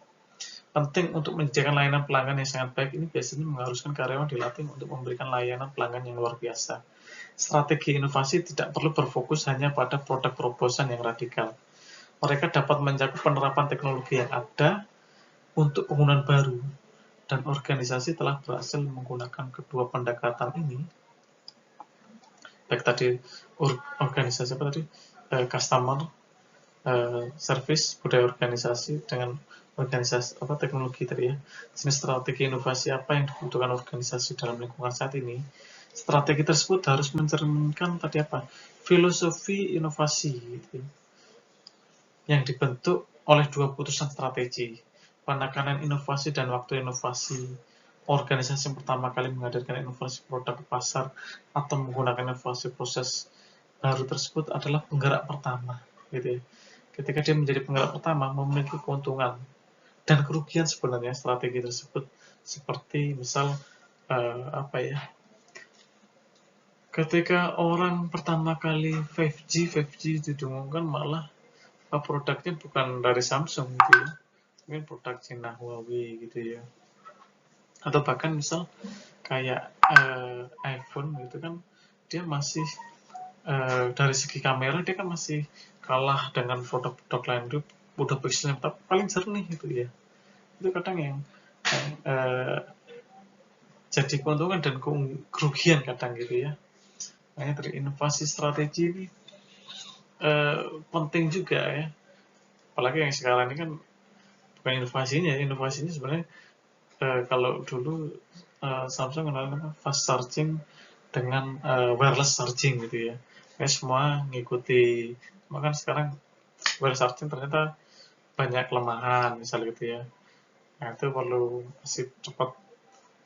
Penting untuk menyediakan layanan pelanggan yang sangat baik ini biasanya mengharuskan karyawan dilatih untuk memberikan layanan pelanggan yang luar biasa. Strategi inovasi tidak perlu berfokus hanya pada produk terobosan yang radikal. Mereka dapat mencakup penerapan teknologi yang ada untuk penggunaan baru, dan organisasi telah berhasil menggunakan kedua pendekatan ini. Baik tadi organisasi customer service, budaya organisasi dengan organisasi teknologi tadi ya. Jenis strategi inovasi apa yang dibutuhkan organisasi dalam lingkungan saat ini. Strategi tersebut harus mencerminkan filosofi inovasi gitu, yang dibentuk oleh dua putusan strategi, penekanan inovasi dan waktu inovasi. Organisasi yang pertama kali menghadirkan inovasi produk ke pasar atau menggunakan inovasi proses baru tersebut adalah penggerak pertama gitu ya. Ketika dia menjadi penggerak pertama, memiliki keuntungan dan kerugian sebenarnya strategi tersebut, seperti misal ketika orang pertama kali 5G didengungkan malah produknya bukan dari Samsung gitu ya, mungkin produk Cina Huawei gitu ya, atau bahkan misal kayak iPhone gitu kan, dia masih dari segi kamera dia kan masih kalah dengan produk-produk lain, itu udah pixelnya paling jernih gitu ya. Itu kadang yang jadi keuntungan dan kerugian kadang gitu ya. Makanya dari inovasi strategi ini penting juga ya, apalagi yang sekarang ini kan bukan inovasinya sebenarnya kalau dulu Samsung kenal fast charging dengan wireless charging gitu ya. Kayak semua ngikuti, bahkan sekarang wireless charging ternyata banyak kelemahan misalnya gitu ya. Nah itu perlu masih cepat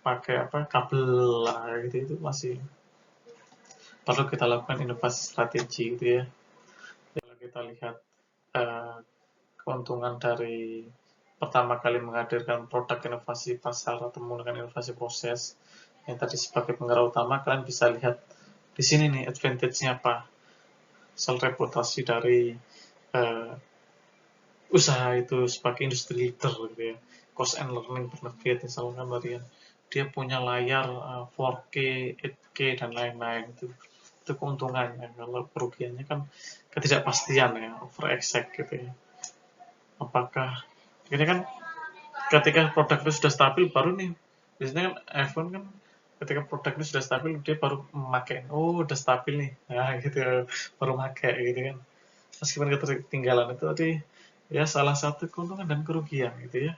pakai kabel lah gitu, itu masih perlu kita lakukan inovasi strategi gitu ya. Kalau kita lihat uh, keuntungan dari pertama kali menghadirkan produk inovasi pasar atau menggunakan inovasi proses yang tadi sebagai penggerak utama, kalian bisa lihat di sini nih advantage-nya apa, soal reputasi dari uh, usaha itu sebagai industri leader gitu ya, cost and learning benefit misalkan tadi ya, dia punya layar 4K, 8K dan lain-lain, itu keuntungannya. Kalau kerugiannya kan ketidakpastian ya, over exact gitu ya, apakah ini kan ketika produk itu sudah stabil baru nih, biasanya kan iPhone kan ketika produk itu sudah stabil dia baru memakai, oh udah stabil nih, nah gitu baru pakai gitu kan, meskipun ketinggalan. Itu tadi ya salah satu keuntungan dan kerugian gitu ya.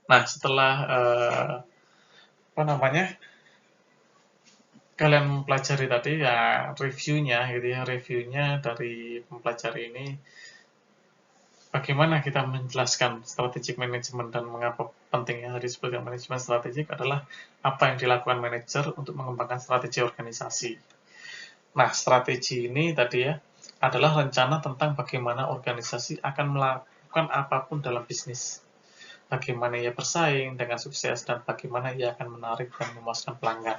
Nah setelah apa namanya, kalian mempelajari tadi ya reviewnya gitu ya, reviewnya dari mempelajari ini, bagaimana kita menjelaskan strategic management dan mengapa pentingnya disebutkan manajemen strategik adalah apa yang dilakukan manajer untuk mengembangkan strategi organisasi. Nah, strategi ini tadi ya adalah rencana tentang bagaimana organisasi akan melakukan apapun dalam bisnis. Bagaimana ia bersaing dengan sukses dan bagaimana ia akan menarik dan memuaskan pelanggan.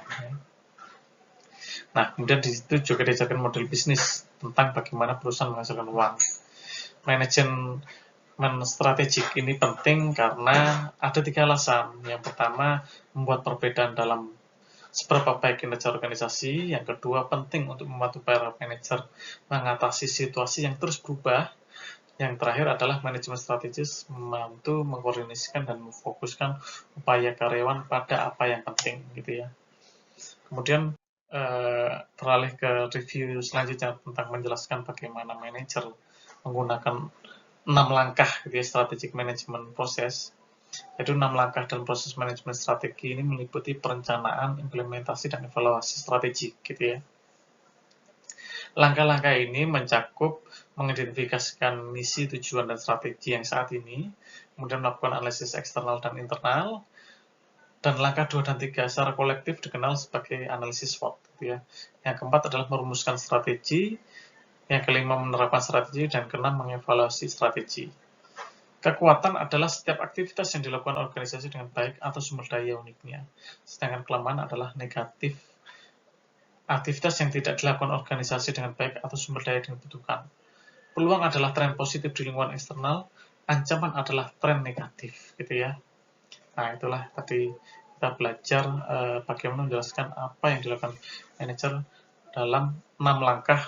Nah, kemudian di situ juga diajarkan model bisnis tentang bagaimana perusahaan menghasilkan uang. Manajemen strategik ini penting karena ada 3 alasan. Yang pertama, membuat perbedaan dalam seberapa baik kinerja organisasi. Yang kedua, penting untuk membantu para manajer mengatasi situasi yang terus berubah. Yang terakhir adalah manajemen strategis membantu mengkoordinasikan dan memfokuskan upaya karyawan pada apa yang penting gitu ya. Kemudian beralih ke review selanjutnya tentang menjelaskan bagaimana manajer menggunakan 6 langkah gitu ya, strategic management proses. Jadi 6 langkah dan proses manajemen strategi ini meliputi perencanaan, implementasi, dan evaluasi strategi gitu ya. Langkah-langkah ini mencakup mengidentifikasikan misi, tujuan, dan strategi yang saat ini, kemudian melakukan analisis eksternal dan internal, dan langkah 2 dan 3 secara kolektif dikenal sebagai analisis SWOT gitu ya. Yang keempat adalah merumuskan strategi, yang kelima menerapkan strategi, dan keenam mengevaluasi strategi. Kekuatan adalah setiap aktivitas yang dilakukan organisasi dengan baik atau sumber daya uniknya. Sedangkan kelemahan adalah negatif, aktivitas yang tidak dilakukan organisasi dengan baik atau sumber daya yang dibutuhkan. Peluang adalah tren positif di lingkungan eksternal, ancaman adalah tren negatif gitu ya. Nah, itulah tadi kita belajar bagaimana menjelaskan apa yang dilakukan manajer dalam 6 langkah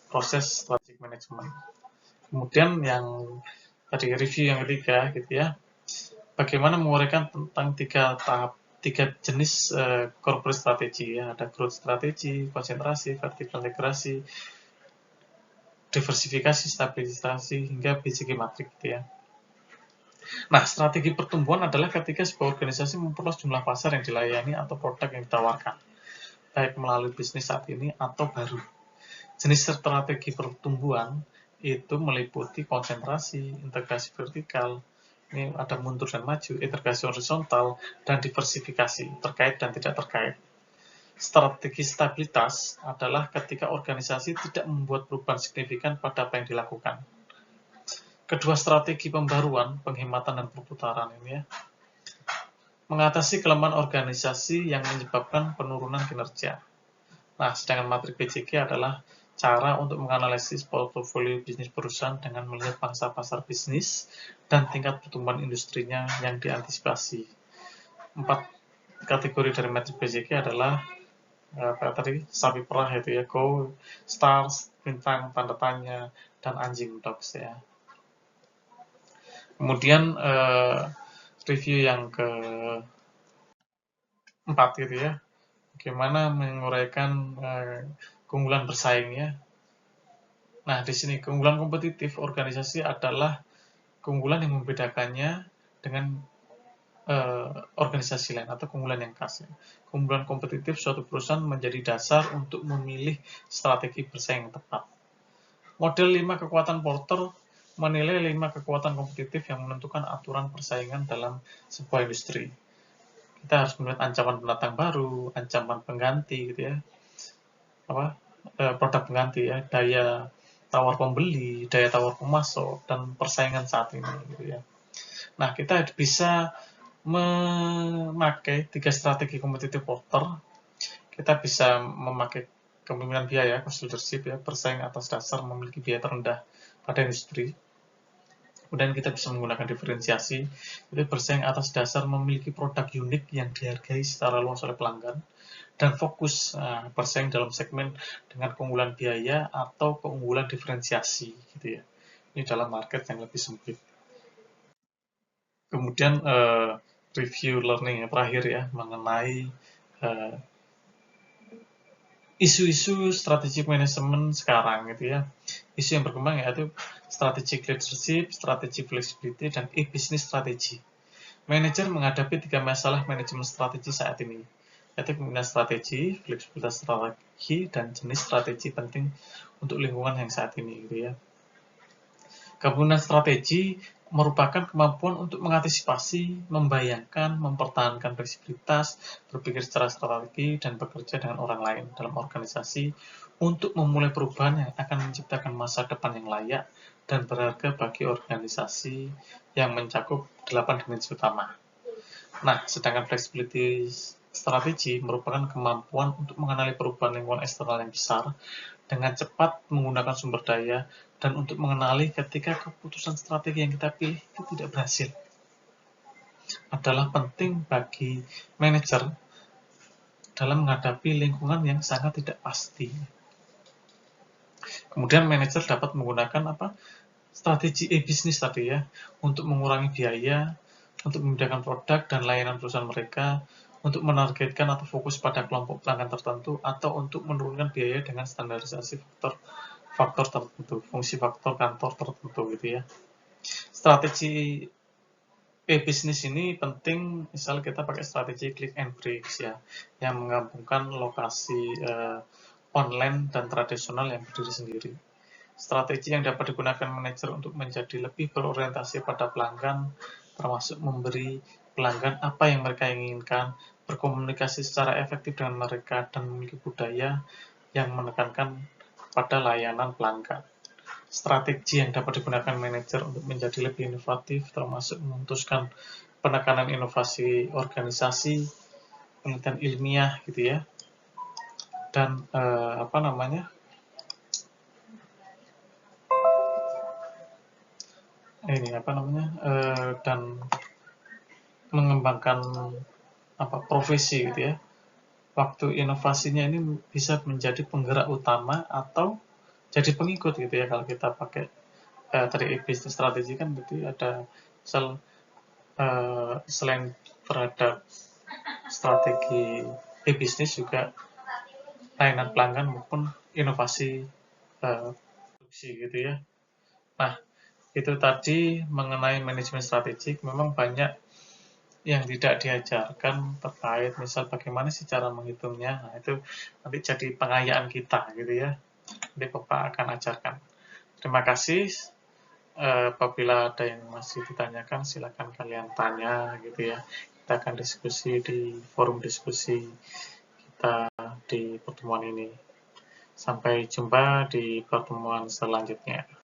proses strategic management. Kemudian yang tadi review yang ketiga gitu ya, bagaimana menguraikan tentang 3 jenis corporate strategi ya, ada growth strategi, konsentrasi, vertical integrasi, diversifikasi, stabilisasi, hingga BCG matrik gitu ya. Nah, strategi pertumbuhan adalah ketika sebuah organisasi memperluas jumlah pasar yang dilayani atau produk yang ditawarkan, baik melalui bisnis saat ini atau baru. Jenis strategi pertumbuhan itu meliputi konsentrasi, integrasi vertikal, ini ada mundur dan maju, integrasi horizontal, dan diversifikasi, terkait dan tidak terkait. Strategi stabilitas adalah ketika organisasi tidak membuat perubahan signifikan pada apa yang dilakukan. Kedua strategi pembaruan, penghematan dan perputaran ini ya, mengatasi kelemahan organisasi yang menyebabkan penurunan kinerja. Nah, sedangkan matrik BCG adalah cara untuk menganalisis portofolio bisnis perusahaan dengan melihat pangsa pasar bisnis dan tingkat pertumbuhan industrinya yang diantisipasi. 4 kategori dari matriks BCG adalah sapi perah itu ya, go, stars, bintang, tanda tanya, dan anjing dogs ya. Kemudian review yang keempat gitu ya, bagaimana menguraikan keunggulan bersaing ya. Nah, di sini keunggulan kompetitif organisasi adalah keunggulan yang membedakannya dengan organisasi lain atau keunggulan yang khas. Keunggulan kompetitif suatu perusahaan menjadi dasar untuk memilih strategi bersaing yang tepat. Model 5 kekuatan Porter menilai 5 kekuatan kompetitif yang menentukan aturan persaingan dalam sebuah industri. Kita harus melihat ancaman pendatang baru, ancaman pengganti gitu ya, produk pengganti ya, daya tawar pembeli, daya tawar pemasok, dan persaingan saat ini gitu ya. Nah, kita bisa memakai 3 strategi kompetitif Porter. Kita bisa memakai kepemimpinan biaya, cost leadership ya, bersaing atas dasar memiliki biaya terendah pada industri. Kemudian kita bisa menggunakan diferensiasi, itu bersaing atas dasar memiliki produk unik yang dihargai secara luas oleh pelanggan, dan fokus bersaing dalam segmen dengan keunggulan biaya atau keunggulan diferensiasi gitu ya. Ini dalam market yang lebih sempit. Kemudian review learning yang terakhir ya, mengenai isu-isu strategic manajemen sekarang gitu ya. Isu yang berkembang yaitu strategic leadership, strategic flexibility, dan e-business strategy. Manajer menghadapi 3 masalah manajemen strategi saat ini, yaitu kemungkinan strategi, fleksibilitas strategi, dan jenis strategi penting untuk lingkungan yang saat ini gitu ya. Kemungkinan strategi merupakan kemampuan untuk mengantisipasi, membayangkan, mempertahankan fleksibilitas, berpikir secara strategi, dan bekerja dengan orang lain dalam organisasi untuk memulai perubahan yang akan menciptakan masa depan yang layak dan berharga bagi organisasi yang mencakup 8 dimensi utama. Nah, sedangkan flexibility strategi merupakan kemampuan untuk mengenali perubahan lingkungan eksternal yang besar dengan cepat menggunakan sumber daya, dan untuk mengenali ketika keputusan strategi yang kita pilih itu tidak berhasil. Adalah penting bagi manajer dalam menghadapi lingkungan yang sangat tidak pasti. Kemudian manajer dapat menggunakan strategi e-business tadi ya, untuk mengurangi biaya, untuk memudahkan produk dan layanan perusahaan mereka, untuk menargetkan atau fokus pada kelompok pelanggan tertentu, atau untuk menurunkan biaya dengan standarisasi faktor tertentu, fungsi faktor kantor tertentu gitu ya. Strategi e-business ini penting, misal kita pakai strategi click and bricks ya, yang menggabungkan lokasi online dan tradisional yang berdiri sendiri. Strategi yang dapat digunakan manajer untuk menjadi lebih berorientasi pada pelanggan, termasuk memberi pelanggan apa yang mereka inginkan, berkomunikasi secara efektif dengan mereka, dan memiliki budaya yang menekankan pada layanan pelanggan. Strategi yang dapat digunakan manajer untuk menjadi lebih inovatif, termasuk memutuskan penekanan inovasi organisasi, penelitian ilmiah gitu ya, dan dan mengembangkan profesi gitu ya. Waktu inovasinya ini bisa menjadi penggerak utama atau jadi pengikut gitu ya. Kalau kita pakai tadi business strategi kan berarti ada selain terhadap strategi e-bisnis juga layanan pelanggan maupun inovasi produksi gitu ya. Nah, itu tadi mengenai manajemen strategik. Memang banyak yang tidak diajarkan terkait misal bagaimana sih cara menghitungnya. Nah, itu nanti jadi pengayaan kita gitu ya. Nanti Bapak akan ajarkan. Terima kasih. Apabila ada yang masih ditanyakan, silakan kalian tanya gitu ya. Kita akan diskusi di forum diskusi kita di pertemuan ini. Sampai jumpa di pertemuan selanjutnya.